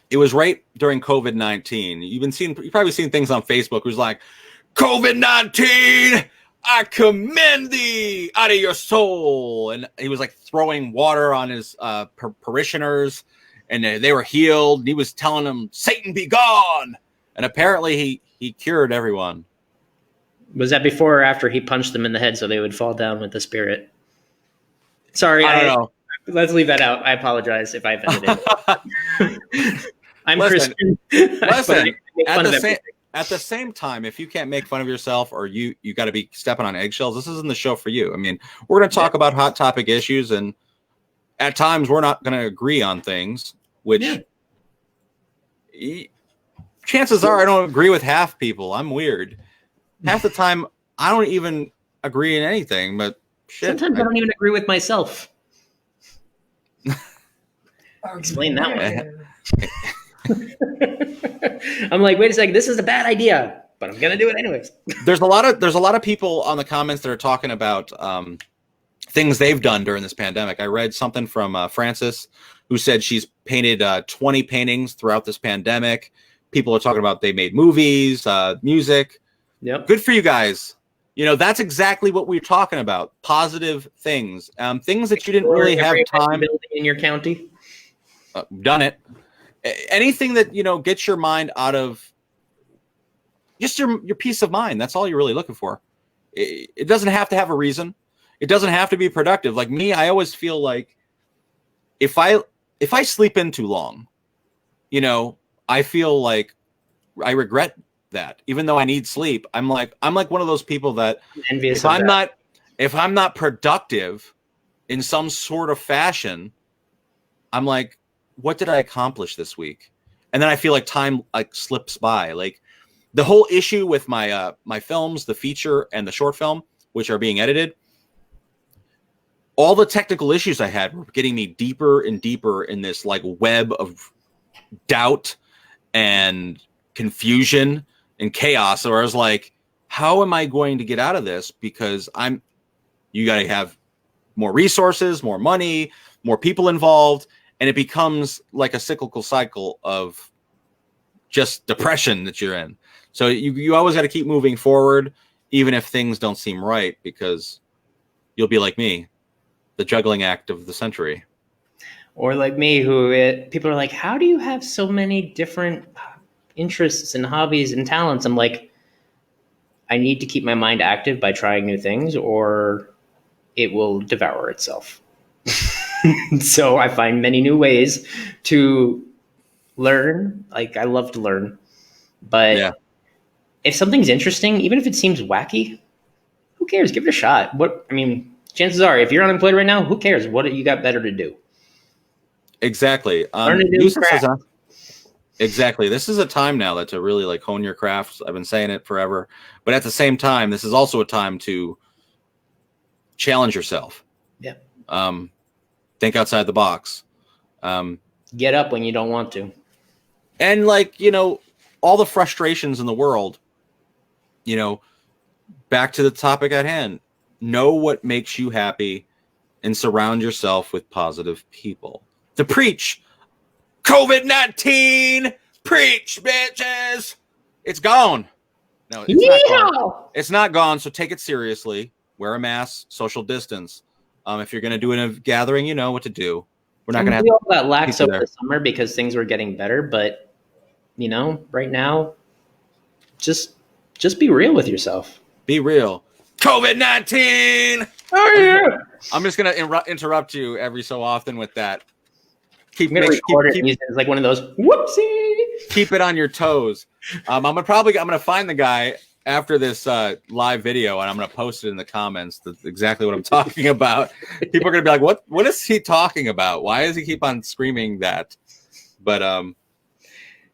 it was right during COVID-19. You've probably seen things on Facebook. It was like, COVID-19, I commend thee out of your soul. And he was like throwing water on his parishioners, and they were healed. And he was telling them, Satan be gone. And apparently he cured everyone. Was that before or after he punched them in the head so they would fall down with the spirit? Sorry, I don't know. Let's leave that out. I apologize if I offended it. I'm Listen, Christian. At the same time, if you can't make fun of yourself, or you got to be stepping on eggshells, this isn't the show for you. I mean, we're going to talk about hot topic issues, and at times we're not going to agree on things, which chances are I don't agree with half people. I'm weird. Half the time, I don't even agree in anything, but shit. Sometimes I don't even agree with myself. Explain that one. I'm like, wait a second, this is a bad idea, but I'm gonna do it anyways. There's a lot of people on the comments that are talking about things they've done during this pandemic. I read something from Frances, who said she's painted 20 paintings throughout this pandemic. People are talking about they made movies, music. Yep. Good for you guys. You know, that's exactly what we're talking about. Positive things, things that you didn't really have time building in your county. Done it. Anything that, you know, gets your mind out of just your peace of mind. That's all you're really looking for. It doesn't have to have a reason. It doesn't have to be productive. Like me, I always feel like if I sleep in too long, you know, I feel like I regret that. Even though I need sleep, I'm like one of those people that if I'm not productive in some sort of fashion, I'm like, what did I accomplish this week? And then I feel like time like slips by. Like the whole issue with my my films, the feature and the short film, which are being edited, all the technical issues I had were getting me deeper and deeper in this like web of doubt and confusion and chaos. So I was like, how am I going to get out of this? Because you got to have more resources, more money, more people involved. And it becomes like a cyclical cycle of just depression that you're in. So you always got to keep moving forward, even if things don't seem right, because you'll be like me, the juggling act of the century. Or like me, people are like, how do you have so many different interests and hobbies and talents? I'm like, I need to keep my mind active by trying new things, or it will devour itself. So I find many new ways to learn. Like I love to learn, but if something's interesting, even if it seems wacky, who cares? Give it a shot. Chances are, if you're unemployed right now, who cares? What you got better to do? Exactly. Learn a new craft. Exactly. This is a time now to really like hone your craft. I've been saying it forever, but at the same time, this is also a time to challenge yourself. Yeah. Think outside the box. Get up when you don't want to. And like, you know, all the frustrations in the world, you know, back to the topic at hand, know what makes you happy and surround yourself with positive people. To preach COVID-19, preach, bitches. It's gone. No, it's not gone. It's not gone, so take it seriously. Wear a mask, social distance. If you're going to do it in a gathering, you know what to do. We're not going to have all that lax over the summer because things were getting better. But, you know, right now, just be real with yourself. Be real. COVID-19. Oh, yeah. I'm just going to interrupt you every so often with that. I'm going to record it and use it as like one of those, whoopsie. Keep it on your toes. I'm going to find the guy after this live video, and I'm going to post it in the comments. That's exactly what I'm talking about. People are going to be like, what is he talking about? Why does he keep on screaming that? But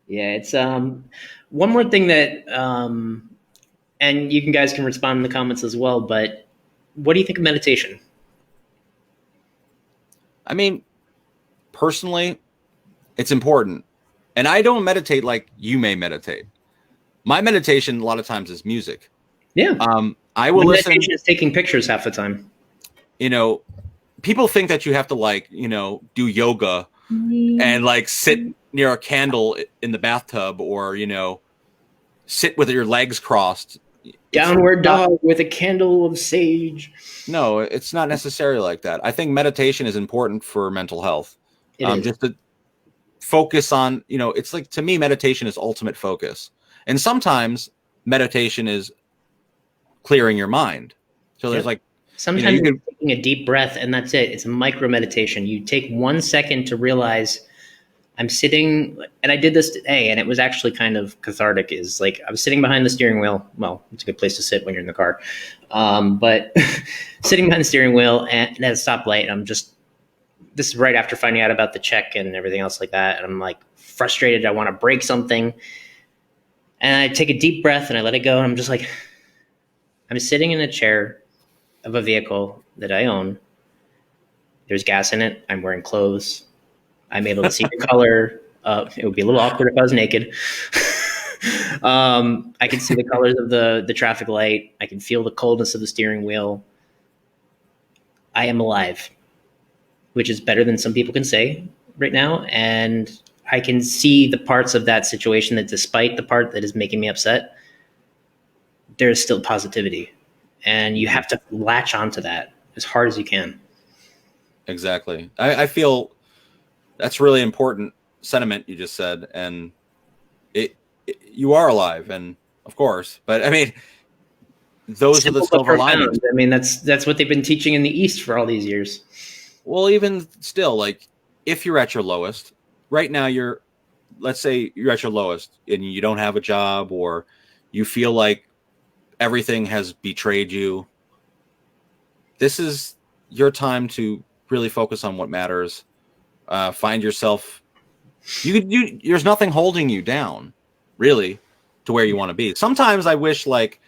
yeah, it's one more thing that and you guys can respond in the comments as well, but what do you think of meditation? I mean, personally, it's important. And I don't meditate like you may meditate. My meditation a lot of times is music. Yeah. I will listen. Meditation is taking pictures half the time. You know, people think that you have to like, you know, do yoga and like sit near a candle in the bathtub, or sit with your legs crossed. Downward dog with a candle of sage. No, it's not necessarily like that. I think meditation is important for mental health. It is. Just to focus on, it's like, to me, meditation is ultimate focus. And sometimes meditation is clearing your mind. So there's like, sometimes you taking a deep breath and that's it. It's a micro meditation. You take 1 second to realize I'm sitting, and I did this today, and it was actually kind of cathartic. Is like I was sitting behind the steering wheel. Well, it's a good place to sit when you're in the car, but sitting behind the steering wheel and at a stoplight. This is right after finding out about the check and everything else like that, and I'm like frustrated. I want to break something, and I take a deep breath and I let it go, and I'm just like, I'm sitting in a chair of a vehicle that I own. There's gas in it. I'm wearing clothes. I'm able to see the color. It would be a little awkward if I was naked. I can see the colors of the traffic light. I can feel the coldness of the steering wheel. I am alive, which is better than some people can say right now. And I can see the parts of that situation that, despite the part that is making me upset, there is still positivity. And you have to latch onto that as hard as you can. Exactly. I feel that's really important sentiment you just said, and you are alive, and of course, but I mean, those are the silver linings. I mean, that's what they've been teaching in the East for all these years. Well, even still, like, if you're at your lowest right now, let's say you're at your lowest and you don't have a job, or you feel like everything has betrayed you. This is your time to really focus on what matters. Find yourself. There's nothing holding you down, really, to where you want to be. Sometimes I wish, like,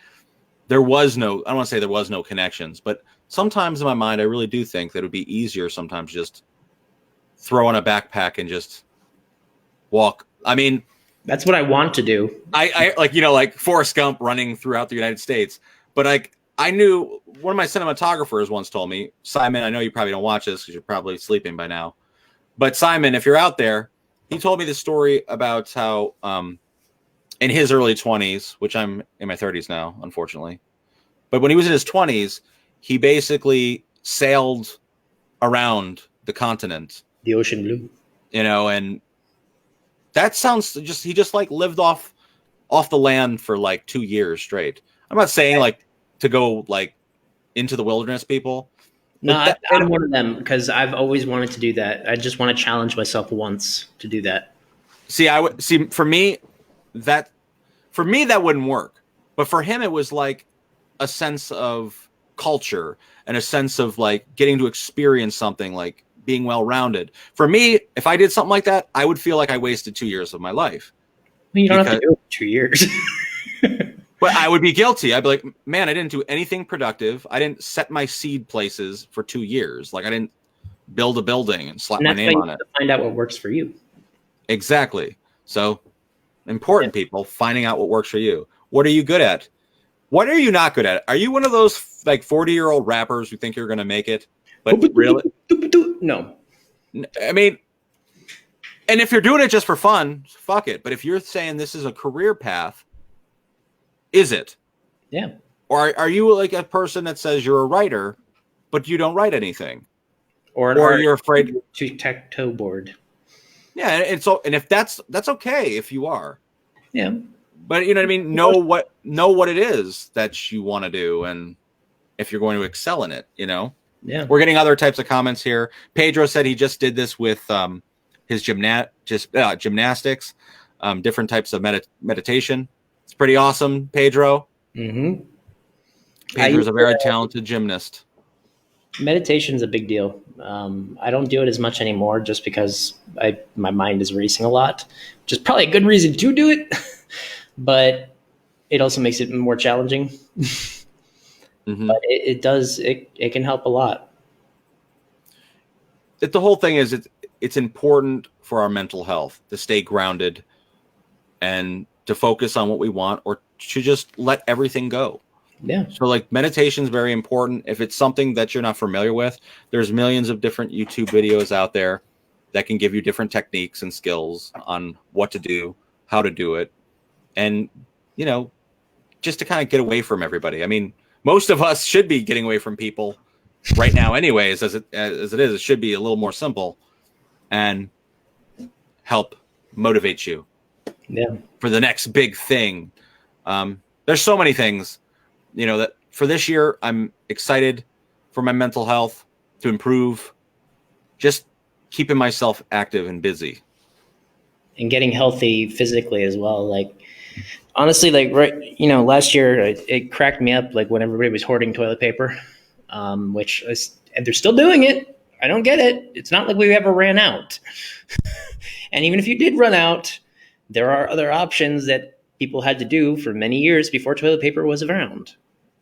there was no. I don't want to say there was no connections, but sometimes in my mind, I really do think that it would be easier sometimes just throw on a backpack and just walk. I mean, that's what I want to do. I like Forrest Gump running throughout the United States. But I knew one of my cinematographers once told me, Simon, I know you probably don't watch this because you're probably sleeping by now. But Simon, if you're out there, he told me this story about how in his early 20s, which I'm in my 30s now, unfortunately. But when he was in his 20s, he basically sailed around the continent. The ocean blue. And that sounds he just like lived off the land for like 2 years straight. I'm not saying like to go like into the wilderness, people. No, I'm one of them because I've always wanted to do that. I just want to challenge myself once to do that. For me that wouldn't work. But for him, it was like a sense of culture and a sense of like getting to experience something, like being well-rounded. For me, if I did something like that, I would feel like I wasted 2 years of my life. Well, you don't have to do it for 2 years. But I would be guilty. I'd be like, man, I didn't do anything productive. I didn't set my seed places for 2 years. Like, I didn't build a building and slap my name on it. Find out what works for you. Exactly. So, important people, finding out what works for you. What are you good at? What are you not good at? Are you one of those like 40-year-old rappers who think you're going to make it? But really? No. I mean, and if you're doing it just for fun, fuck it. But if you're saying this is a career path, is it? Yeah. Or are you like a person that says you're a writer, but you don't write anything? Or you're afraid to tic-tac-toe board. Yeah, and if that's okay if you are. Yeah. But you know what I mean? Know what it is that you want to do, and if you're going to excel in it, Yeah. We're getting other types of comments here. Pedro said he just did this with his gymnastics, different types of meditation. It's pretty awesome, Pedro. Mm-hmm. Pedro's a very talented gymnast. Meditation's a big deal. I don't do it as much anymore just because my mind is racing a lot, which is probably a good reason to do it. But it also makes it more challenging. Mm-hmm. But it can help a lot. The whole thing is it's important for our mental health to stay grounded and to focus on what we want, or to just let everything go. Yeah. So like meditation is very important. If it's something that you're not familiar with, there's millions of different YouTube videos out there. that can give you different techniques and skills on what to do, how to do it, and just to kind of get away from everybody. I mean, most of us should be getting away from people right now, anyways. As it is, it should be a little more simple and help motivate you for the next big thing. There's so many things, that for this year, I'm excited for my mental health to improve, just keeping myself active and busy. And getting healthy physically as well. Like, honestly, like, right, last year it cracked me up, like when everybody was hoarding toilet paper, and they're still doing it. I don't get it. It's not like we ever ran out. And even if you did run out, there are other options that people had to do for many years before toilet paper was around.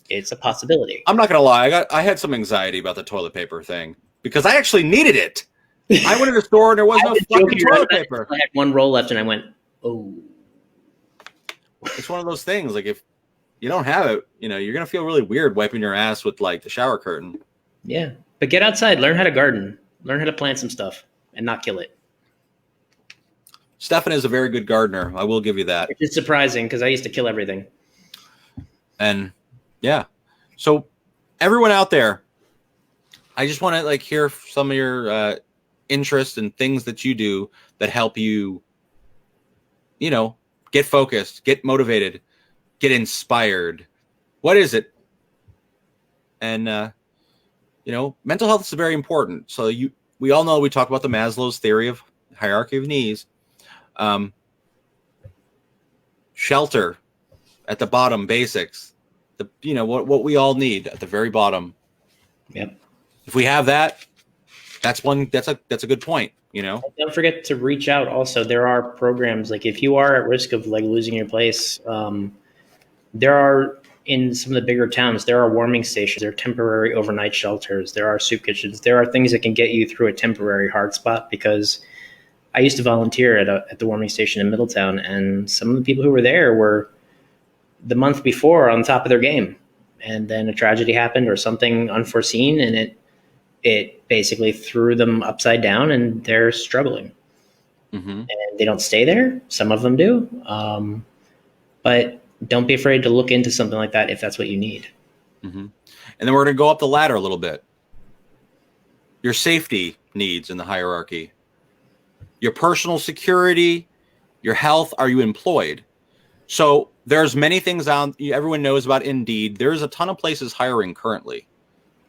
It's a possibility. I'm not gonna lie, I had some anxiety about the toilet paper thing because I actually needed it. I went to the store and there was no fucking toilet paper. I had one roll left and I went, oh. It's one of those things, like if you don't have it, you're gonna feel really weird wiping your ass with like the shower curtain. Yeah, but get outside, learn how to garden, learn how to plant some stuff and not kill it. Stefan is a very good gardener. I will give you that. It's surprising because I used to kill everything. And yeah, so everyone out there, I just want to hear some of your interests and things that you do that help you, get focused, get motivated, get inspired. What is it? And mental health is very important. So we all know, we talk about the Maslow's theory of hierarchy of needs. Shelter at the bottom, basics. What we all need at the very bottom. Yep. If we have that, that's a good point. Don't forget to reach out. Also, there are programs, like if you are at risk of losing your place, there are, in some of the bigger towns, there are warming stations, there are temporary overnight shelters, there are soup kitchens, there are things that can get you through a temporary hard spot. Because I used to volunteer at the warming station in Middletown, and some of the people who were there were the month before on top of their game, and then a tragedy happened or something unforeseen, and it basically threw them upside down, and they're struggling. Mm-hmm. And they don't stay there. Some of them do, but don't be afraid to look into something like that if that's what you need. Mm-hmm. And then we're going to go up the ladder a little bit. Your safety needs in the hierarchy, your personal security, your health. Are you employed? So there's many things out. Everyone knows about Indeed. There's a ton of places hiring currently.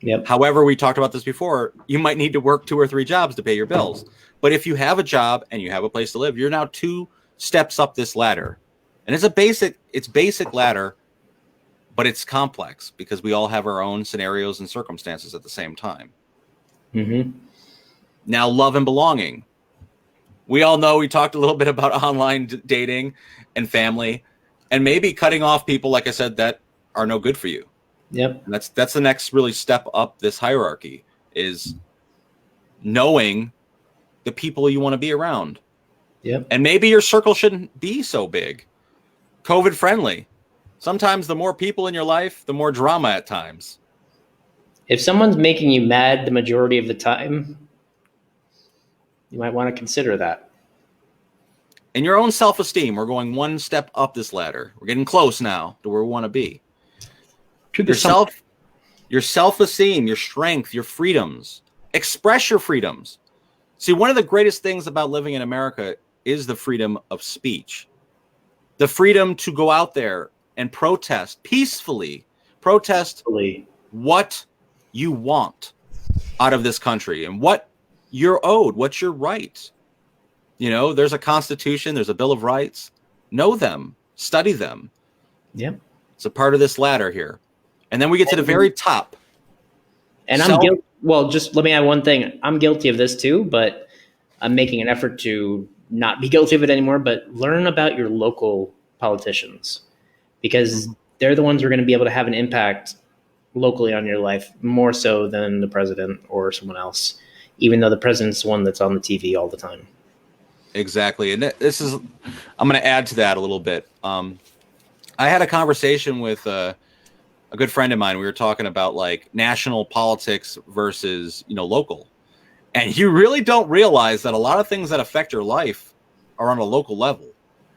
Yep. However, we talked about this before. You might need to work 2 or 3 jobs to pay your bills. But if you have a job and you have a place to live, you're now 2 steps up this ladder. And it's basic ladder, but it's complex because we all have our own scenarios and circumstances at the same time. Mm-hmm. Now, love and belonging. We all know, we talked a little bit about online dating and family, and maybe cutting off people, like I said, that are no good for you. Yep. And that's the next really step up this hierarchy, is knowing the people you want to be around. Yep. And maybe your circle shouldn't be so big. COVID friendly. Sometimes the more people in your life, the more drama at times. If someone's making you mad the majority of the time, you might want to consider that. And your own self-esteem. We're going 1 step up this ladder. We're getting close now to where we want to be. Your self-esteem, your strength, your freedoms. Express your freedoms. See, one of the greatest things about living in America is the freedom of speech. The freedom to go out there and protest peacefully. Protest what you want out of this country and what you're owed, what's your right. There's a constitution, there's a Bill of Rights. Know them, study them. Yep. It's a part of this ladder here. And then we get to the very top. And I'm guilty. Well, just let me add one thing. I'm guilty of this too, but I'm making an effort to not be guilty of it anymore, but learn about your local politicians, because they're the ones who are going to be able to have an impact locally on your life more so than the president or someone else, even though the president's the one that's on the TV all the time. Exactly. And I'm going to add to that a little bit. I had a conversation with a good friend of mine. We were talking about national politics versus, local. And you really don't realize that a lot of things that affect your life are on a local level.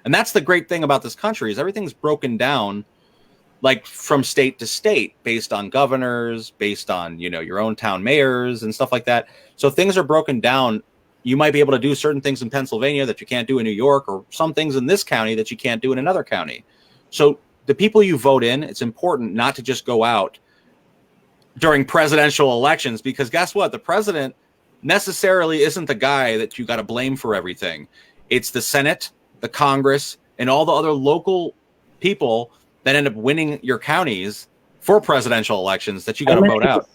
And that's the great thing about this country, is everything's broken down like from state to state based on governors, based on, your own town mayors and stuff like that. So things are broken down. You might be able to do certain things in Pennsylvania that you can't do in New York, or some things in this county that you can't do in another county. So the people you vote in, it's important not to just go out during presidential elections, because guess what? The president necessarily isn't the guy that you got to blame for everything. It's the Senate, the Congress, and all the other local people that end up winning your counties for presidential elections that you got to vote out.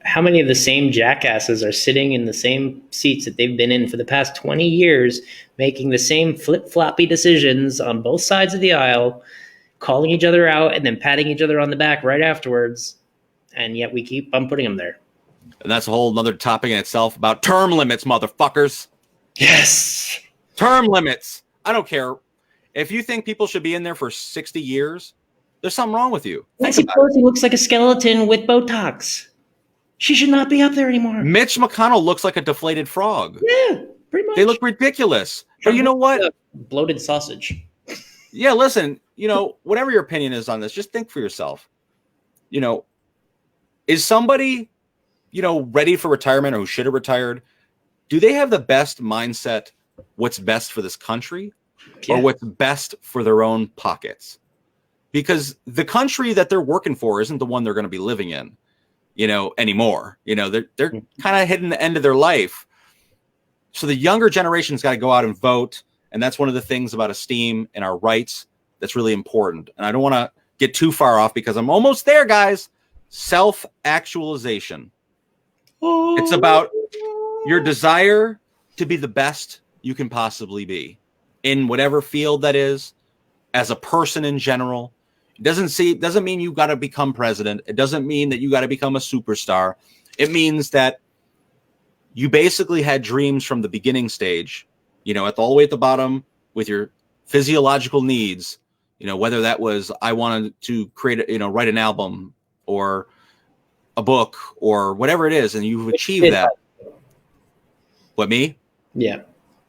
How many of the same jackasses are sitting in the same seats that they've been in for the past 20 years, making the same flip-floppy decisions on both sides of the aisle, calling each other out and then patting each other on the back right afterwards, and yet we keep on putting them there. And that's a whole other topic in itself about term limits, motherfuckers. Yes. Term limits. I don't care. If you think people should be in there for 60 years, there's something wrong with you. Nancy Pelosi looks like a skeleton with Botox. She should not be up there anymore. Mitch McConnell looks like a deflated frog. Yeah, pretty much. They look ridiculous. But you know what? Bloated sausage. Yeah, listen, whatever your opinion is on this, just think for yourself. Is somebody, ready for retirement, or who should have retired? Do they have the best mindset, what's best for this country, or what's best for their own pockets? Because the country that they're working for isn't the one they're going to be living in, anymore. They're kind of hitting the end of their life. So the younger generation's got to go out and vote. And that's one of the things about esteem and our rights that's really important. And I don't want to get too far off, because I'm almost there, guys. Self-actualization. It's about your desire to be the best you can possibly be in whatever field that is, as a person in general. It doesn't mean you got to become president. It doesn't mean that you got to become a superstar. It means that you basically had dreams from the beginning stage, at all the way at the bottom with your physiological needs, whether that was, I wanted to create, write an album or a book or whatever it is. And you've achieved that. What, me? Yeah.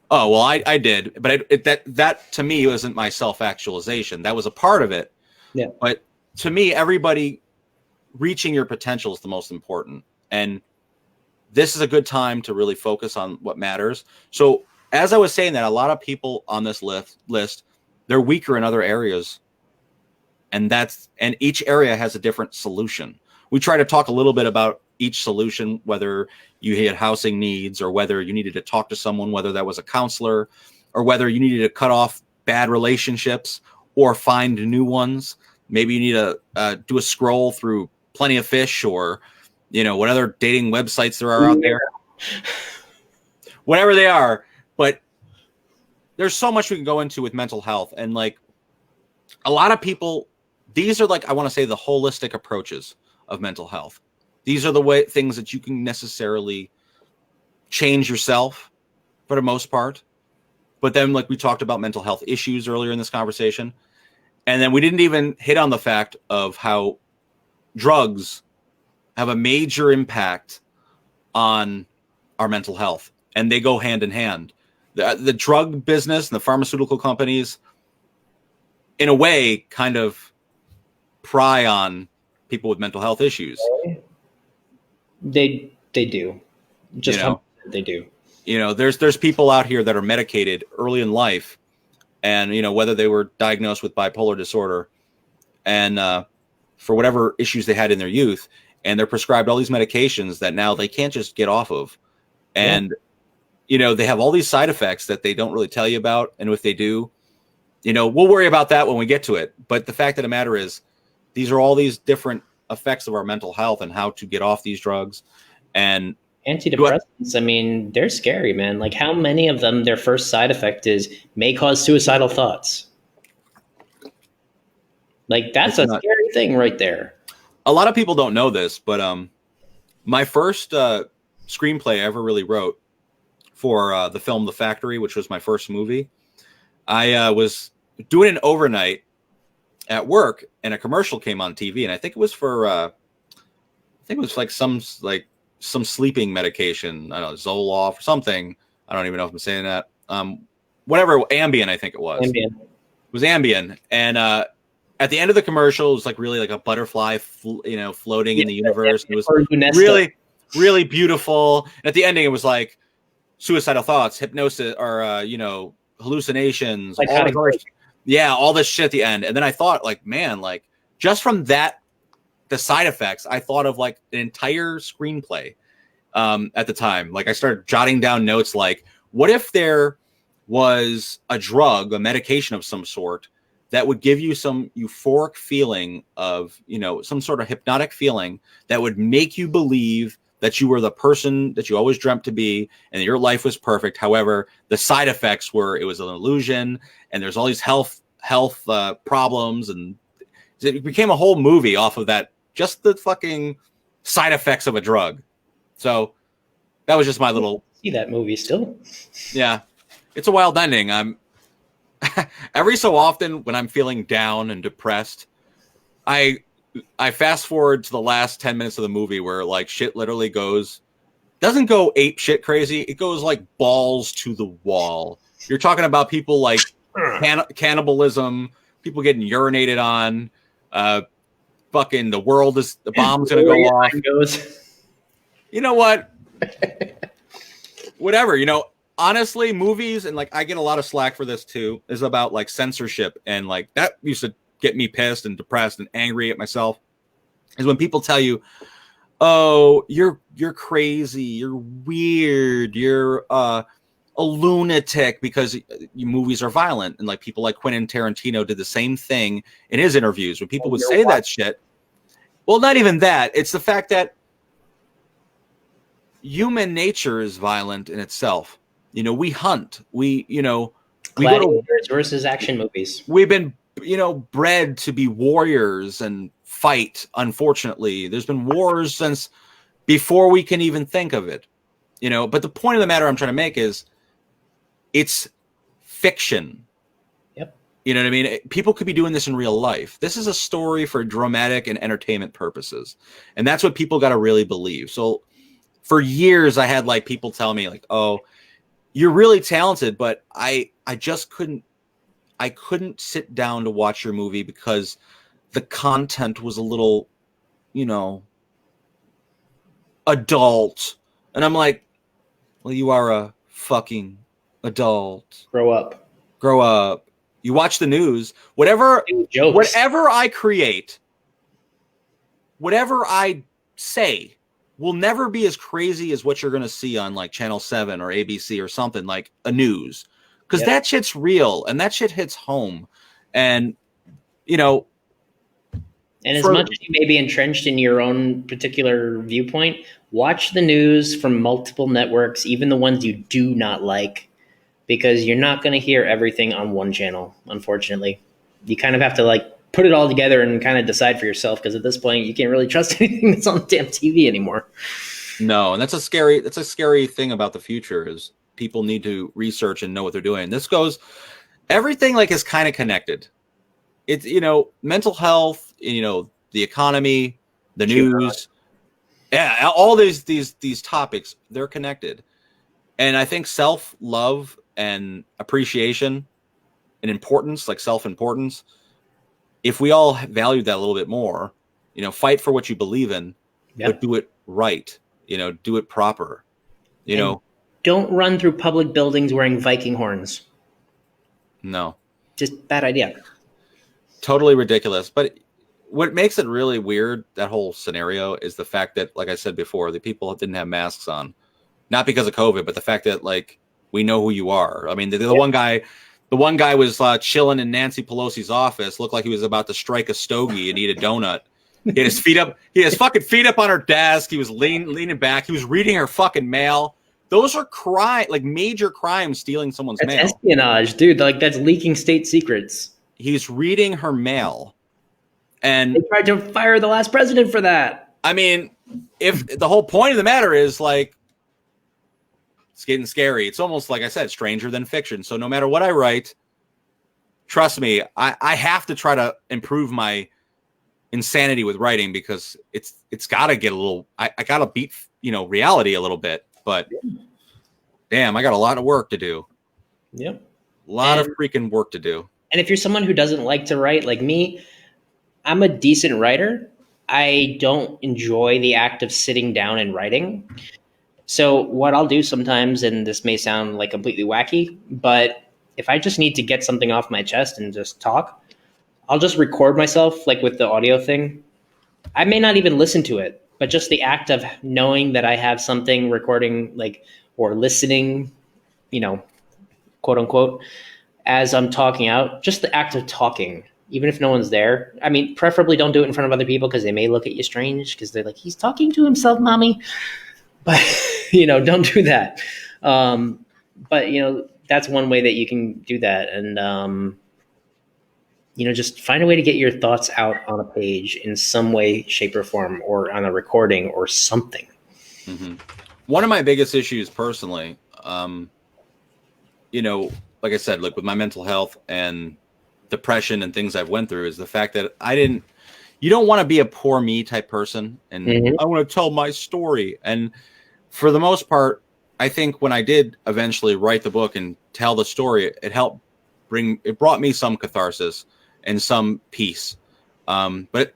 Oh, well, I did, but that to me wasn't my self-actualization. That was a part of it. Yeah. But to me, everybody reaching your potential is the most important. And this is a good time to really focus on what matters. So as I was saying that, a lot of people on this list, they're weaker in other areas. And each area has a different solution. We try to talk a little bit about each solution, whether you had housing needs, or whether you needed to talk to someone, whether that was a counselor, or whether you needed to cut off bad relationships or find new ones. Maybe you need to do a scroll through Plenty of Fish, or, what other dating websites there are out there. Whatever they are. But there's so much we can go into with mental health. And a lot of people, these are I want to say, the holistic approaches of mental health. These are the things that you can necessarily change yourself for the most part. But then, we talked about mental health issues earlier in this conversation. And then we didn't even hit on the fact of how drugs have a major impact on our mental health. And they go hand in hand. The drug business and the pharmaceutical companies, in a way, kind of pry on people with mental health issues. They do. Just they do. There's people out here that are medicated early in life, and whether they were diagnosed with bipolar disorder, and for whatever issues they had in their youth, and they're prescribed all these medications that now they can't just get off of, and they have all these side effects that they don't really tell you about, and if they do, we'll worry about that when we get to it. But the fact of the matter is, these are all these different effects of our mental health and how to get off these drugs. And antidepressants, they're scary, man. How many of them, their first side effect is may cause suicidal thoughts? That's a scary thing right there. A lot of people don't know this, but my first screenplay I ever really wrote for the film The Factory, which was my first movie, I was doing an overnight at work, and a commercial came on TV, and I think it was for some some sleeping medication. I don't know, Zoloft or something. I don't even know if I'm saying that. Whatever, Ambien, I think it was. Ambien. It was Ambien. And at the end of the commercial, it was like really like a butterfly, floating in the universe. It was really, really beautiful. And at the ending, it was like suicidal thoughts, hypnosis, or hallucinations, all this shit at the end. And then I thought, like, man, like just from that, the side effects, I thought of like an entire screenplay at the time. Like I started jotting down notes like, what if there was a drug, a medication of some sort that would give you some euphoric feeling of, some sort of hypnotic feeling that would make you believe that you were the person that you always dreamt to be and your life was perfect. However, the side effects were it was an illusion and there's all these health problems, and it became a whole movie off of that, just the fucking side effects of a drug. So that was just my little... See that movie still? Yeah. It's a wild ending. I'm every so often when I'm feeling down and depressed, I fast forward to the last 10 minutes of the movie where like shit literally doesn't go ape shit crazy. It goes like balls to the wall. You're talking about people like cannibalism, people getting urinated on, fucking the bomb's gonna go off. You know what? Whatever, honestly, movies, and like I get a lot of slack for this too, is about like censorship, and like that used to get me pissed and depressed and angry at myself, is when people tell you, oh, you're crazy, you're weird, you're a lunatic because your movies are violent. And like people like Quentin Tarantino did the same thing in his interviews when people would say that shit. Well, not even that. It's the fact that human nature is violent in itself. We hunt. We go to versus action movies. We've been, bred to be warriors and fight. Unfortunately, there's been wars since before we can even think of it. But the point of the matter I'm trying to make is it's fiction. Yep. You know what I mean? People could be doing this in real life. This is a story for dramatic and entertainment purposes. And that's what people got to really believe. So for years, I had like people tell me like, oh, you're really talented, but I just couldn't sit down to watch your movie because the content was a little, adult. And I'm like, well, you are a fucking adult. Grow up. You watch the news, whatever I create, whatever I say will never be as crazy as what you're going to see on like Channel 7 or ABC or something like a news. Because that shit's real and that shit hits home. And, and as much as you may be entrenched in your own particular viewpoint, watch the news from multiple networks, even the ones you do not like, because you're not going to hear everything on one channel, unfortunately. You kind of have to like put it all together and kind of decide for yourself, because at this point you can't really trust anything that's on the damn TV anymore. No, and that's a scary thing about the future is people need to research and know what they're doing. Everything like is kind of connected. It's, mental health, the economy, the news. Yeah, all these topics, they're connected. And I think self-love and appreciation and importance, like self-importance, if we all valued that a little bit more, fight for what you believe in, but do it right, do it proper, Don't run through public buildings wearing Viking horns. No. Just bad idea. Totally ridiculous. But what makes it really weird, that whole scenario, is the fact that, like I said before, the people didn't have masks on. Not because of COVID, but the fact that, like, we know who you are. I mean, the one guy was chilling in Nancy Pelosi's office, looked like he was about to strike a stogie and eat a donut. He had his feet up. He had his fucking feet up on her desk. He was leaning back. He was reading her fucking mail. Those are major crimes, stealing someone's mail. That's espionage, dude. Like, that's leaking state secrets. He's reading her mail. And they tried to fire the last president for that. I mean, if the whole point of the matter is like, it's getting scary. It's almost like I said, stranger than fiction. So no matter what I write, trust me, I have to try to improve my insanity with writing because it's got to get a little. I got to beat reality a little bit, but damn, I got a lot of work to do. Yep. A lot of freaking work to do. And if you're someone who doesn't like to write, like me, I'm a decent writer. I don't enjoy the act of sitting down and writing. So what I'll do sometimes, and this may sound like completely wacky, but if I just need to get something off my chest and just talk, I'll just record myself like with the audio thing. I may not even listen to it, but just the act of knowing that I have something recording, like, or listening, quote unquote, as I'm talking out, just the act of talking, even if no one's there. I mean, preferably don't do it in front of other people because they may look at you strange because they're like, he's talking to himself, mommy. But, don't do that. But, that's one way that you can do that. And, just find a way to get your thoughts out on a page in some way, shape, or form, or on a recording or something. Mm-hmm. One of my biggest issues personally, like I said, like with my mental health and depression and things I've went through, is the fact that you don't want to be a poor me type person. And I want to tell my story. And for the most part, I think when I did eventually write the book and tell the story, it brought me some catharsis and some peace. But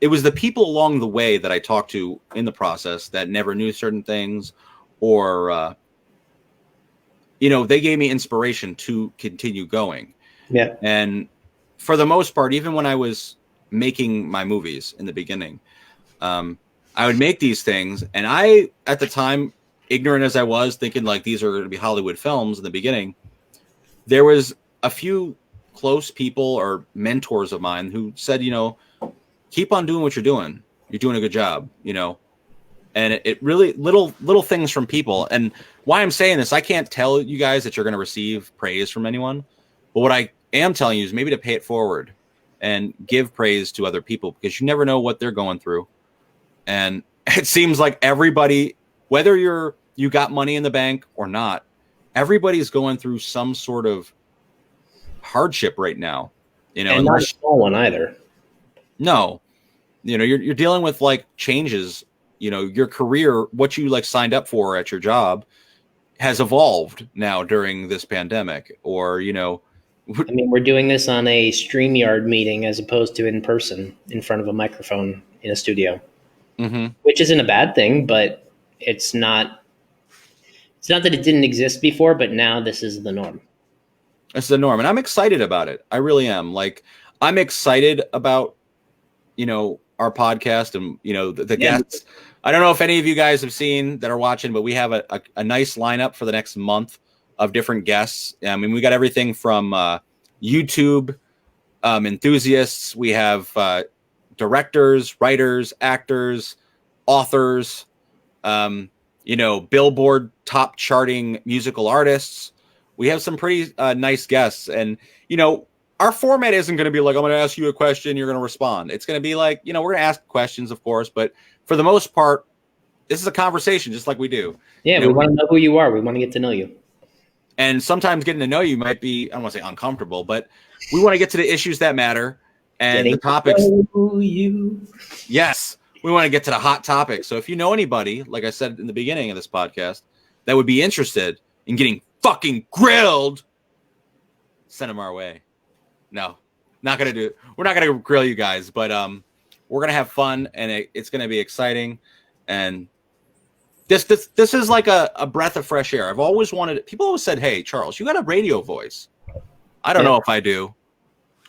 it was the people along the way that I talked to in the process that never knew certain things, or, they gave me inspiration to continue going. Yeah. And for the most part, even when I was making my movies in the beginning, I would make these things. And I, at the time, ignorant as I was, thinking like these are going to be Hollywood films in the beginning, there was a few close people or mentors of mine who said, keep on doing what you're doing. You're doing a good job, and it really little things from people. And why I'm saying this, I can't tell you guys that you're going to receive praise from anyone, but what I am telling you is maybe to pay it forward and give praise to other people, because you never know what they're going through. And it seems like everybody, whether you got money in the bank or not, everybody's going through some sort of hardship right now, and not a small one either. No, you're dealing with like changes. Your career, what you like signed up for at your job, has evolved now during this pandemic. Or I mean, we're doing this on a StreamYard meeting as opposed to in person in front of a microphone in a studio, which isn't a bad thing, but it's not that it didn't exist before, but now this is the norm. It's the norm, and I'm excited about it. I really am. Like, I'm excited about, our podcast and, the guests. I don't know if any of you guys have seen that are watching, but we have a nice lineup for the next month of different guests. I mean, we got everything from YouTube enthusiasts. We have directors, writers, actors, authors, Billboard top charting musical artists. We have some pretty nice guests. And, our format isn't going to be like, I'm going to ask you a question, you're going to respond. It's going to be like, we're going to ask questions, of course, but for the most part, this is a conversation just like we do. Yeah, we want to know who you are. We want to get to know you. And sometimes getting to know you might be, I don't want to say uncomfortable, but we want to get to the issues that matter and the topics. Yes, we want to get to the hot topics. So if you know anybody, like I said in the beginning of this podcast, that would be interested in getting fucking grilled, send them our way. No, not going to do it. We're not going to grill you guys, but we're going to have fun, and it's going to be exciting. And this is like a breath of fresh air. I've always wanted. People always said, "Hey, Charles, you got a radio voice." I don't know if I do.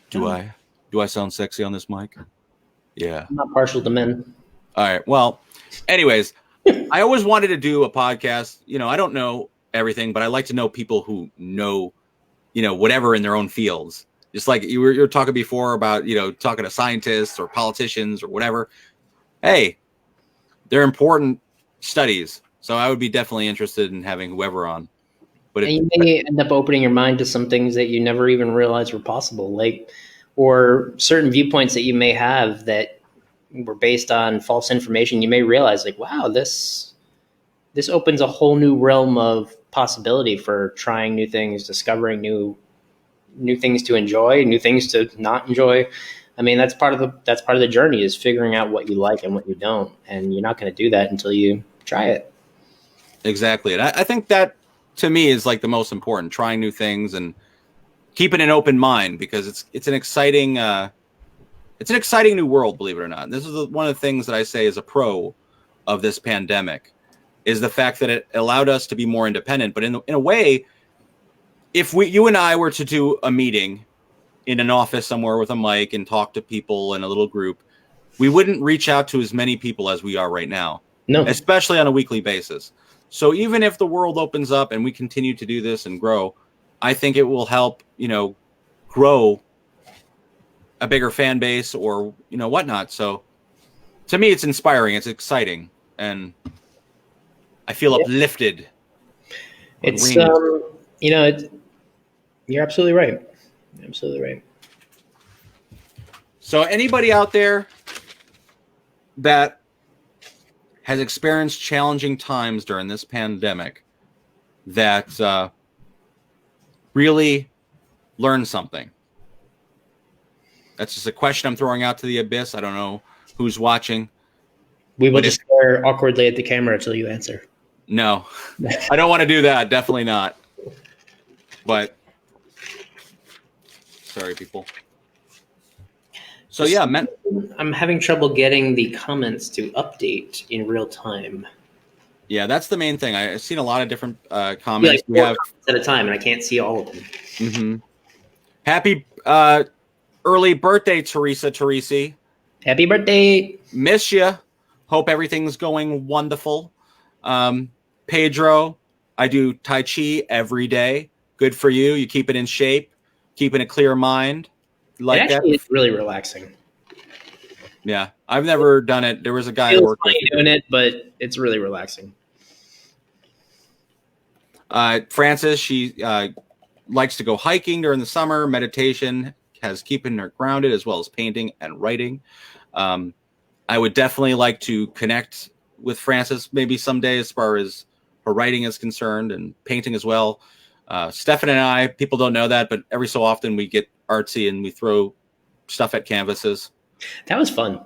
Do I? Do I sound sexy on this mic? Yeah. I'm not partial to men. All right. Well, anyways, I always wanted to do a podcast. I don't know everything, but I like to know people who know, whatever in their own fields. Just like you were talking before about, talking to scientists or politicians or whatever. Hey, they're important studies. So I would be definitely interested in having whoever on. But you may end up opening your mind to some things that you never even realized were possible, or certain viewpoints that you may have that were based on false information. You may realize, wow, this opens a whole new realm of possibility for trying new things, discovering new things to enjoy, new things to not enjoy. I mean, that's part of the journey, is figuring out what you like and what you don't, and you're not going to do that until you try it. Exactly. And I think that to me is like the most important, trying new things and keeping an open mind, because it's an exciting new world, believe it or not. And this is one of the things that I say is a pro of this pandemic, is the fact that it allowed us to be more independent. But in a way, if you and I were to do a meeting in an office somewhere with a mic and talk to people in a little group, we wouldn't reach out to as many people as we are right now, No. especially on a weekly basis. So even if the world opens up and we continue to do this and grow, I think it will help, grow a bigger fan base or, whatnot. So to me, it's inspiring. It's exciting. And I feel uplifted. It's, you're absolutely right. Absolutely right. So anybody out there that has experienced challenging times during this pandemic that really learned something? That's just a question I'm throwing out to the abyss. I don't know who's watching. We will just stare awkwardly at the camera until you answer. No, I don't want to do that. Definitely not. But sorry, people. So yeah, I'm having trouble getting the comments to update in real time. Yeah, that's the main thing. I've seen a lot of different comments. We have at a time, and I can't see all of them. Mm-hmm. Happy early birthday, Teresa Teresi. Happy birthday. Miss you. Hope everything's going wonderful. Pedro, I do Tai Chi every day. Good for you. You keep it in shape, keeping a clear mind. Like that? It's really relaxing. Yeah, I've never done it. There was a guy I worked with doing it, but it's really relaxing. Frances, she likes to go hiking during the summer. Meditation has keeping her grounded, as well as painting and writing. I would definitely like to connect with Frances maybe someday as far as her writing is concerned, and painting as well. Stefan and I, people don't know that, but every so often we get artsy and we throw stuff at canvases. That was fun.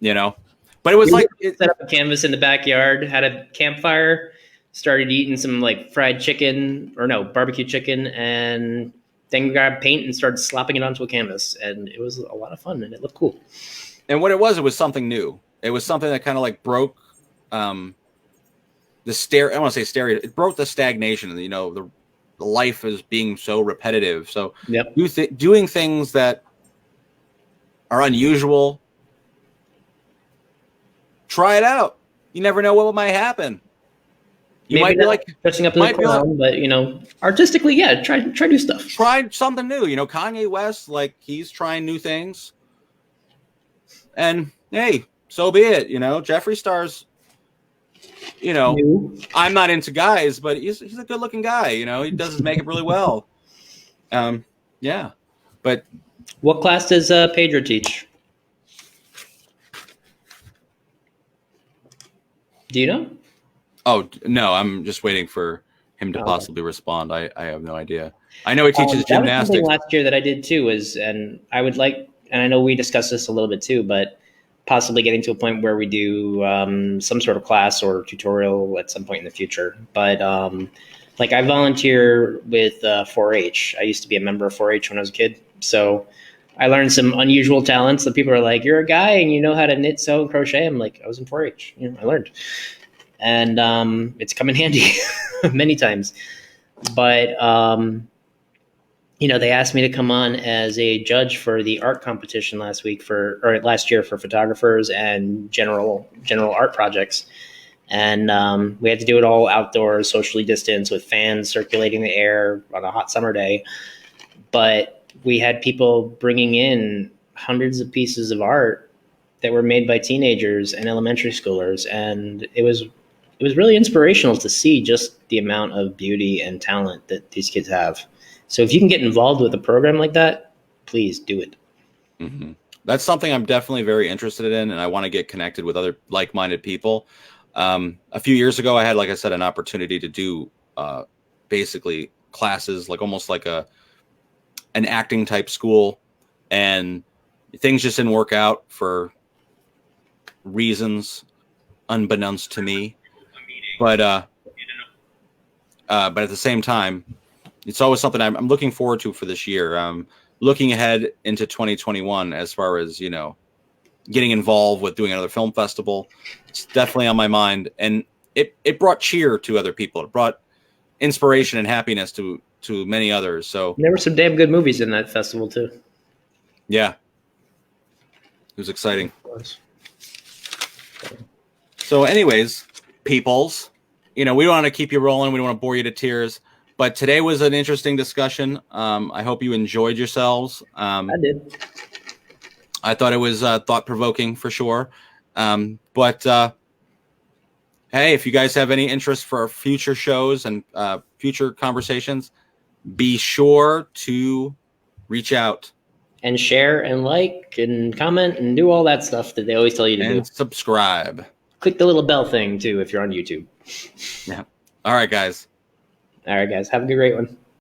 But it was set up a canvas in the backyard, had a campfire, started eating some fried chicken, barbecue chicken, and then grabbed paint and started slapping it onto a canvas. And it was a lot of fun, and it looked cool. And what it was something new. It was something that kind of broke the I don't want to say stereo. It broke the stagnation. The life is being so repetitive. So doing things that are unusual, try it out. You never know what might happen. You might be dressing up as a clown, but artistically, try new stuff. Try something new. Kanye West, he's trying new things. And hey, so be it. Jeffree Star's, I'm not into guys, but he's a good looking guy. He does his makeup really well. Yeah. But what class does Pedro teach? Do you know? Oh, no, I'm just waiting for him to possibly respond. I have no idea. I know he teaches gymnastics. That was last year that I did too, and I would like, and I know we discussed this a little bit too, but possibly getting to a point where we do some sort of class or tutorial at some point in the future. But I volunteer with 4-H. I used to be a member of 4-H when I was a kid. So I learned some unusual talents that people are like, you're a guy and you know how to knit, sew, and crochet. I'm like, I was in 4-H. I learned. And it's come in handy many times. But, they asked me to come on as a judge for the art competition last year for photographers and general art projects. And we had to do it all outdoors, socially distanced, with fans circulating the air on a hot summer day. But we had people bringing in hundreds of pieces of art that were made by teenagers and elementary schoolers. And it was really inspirational to see just the amount of beauty and talent that these kids have. So if you can get involved with a program like that, please do it. Mm-hmm. That's something I'm definitely very interested in, and I want to get connected with other like-minded people. A few years ago, I had, like I said, an opportunity to do basically classes, almost like an acting type school. And things just didn't work out for reasons unbeknownst to me. But at the same time, it's always something I'm looking forward to for this year. Looking ahead into 2021, as far as, you know, getting involved with doing another film festival, it's definitely on my mind. And it brought cheer to other people. It brought inspiration and happiness to many others. So There were some damn good movies in that festival too. yeah, it was exciting. It was. So anyways, peoples, you know, we don't want to keep you rolling. We don't want to bore you to tears. But today was an interesting discussion. I hope you enjoyed yourselves. I did. I thought it was thought-provoking for sure. But hey, if you guys have any interest for future shows and future conversations, be sure to reach out. And share and like and comment and do all that stuff that they always tell you to do. And subscribe. Click the little bell thing too if you're on YouTube. Yeah. All right, guys. All right, guys. Have a great one.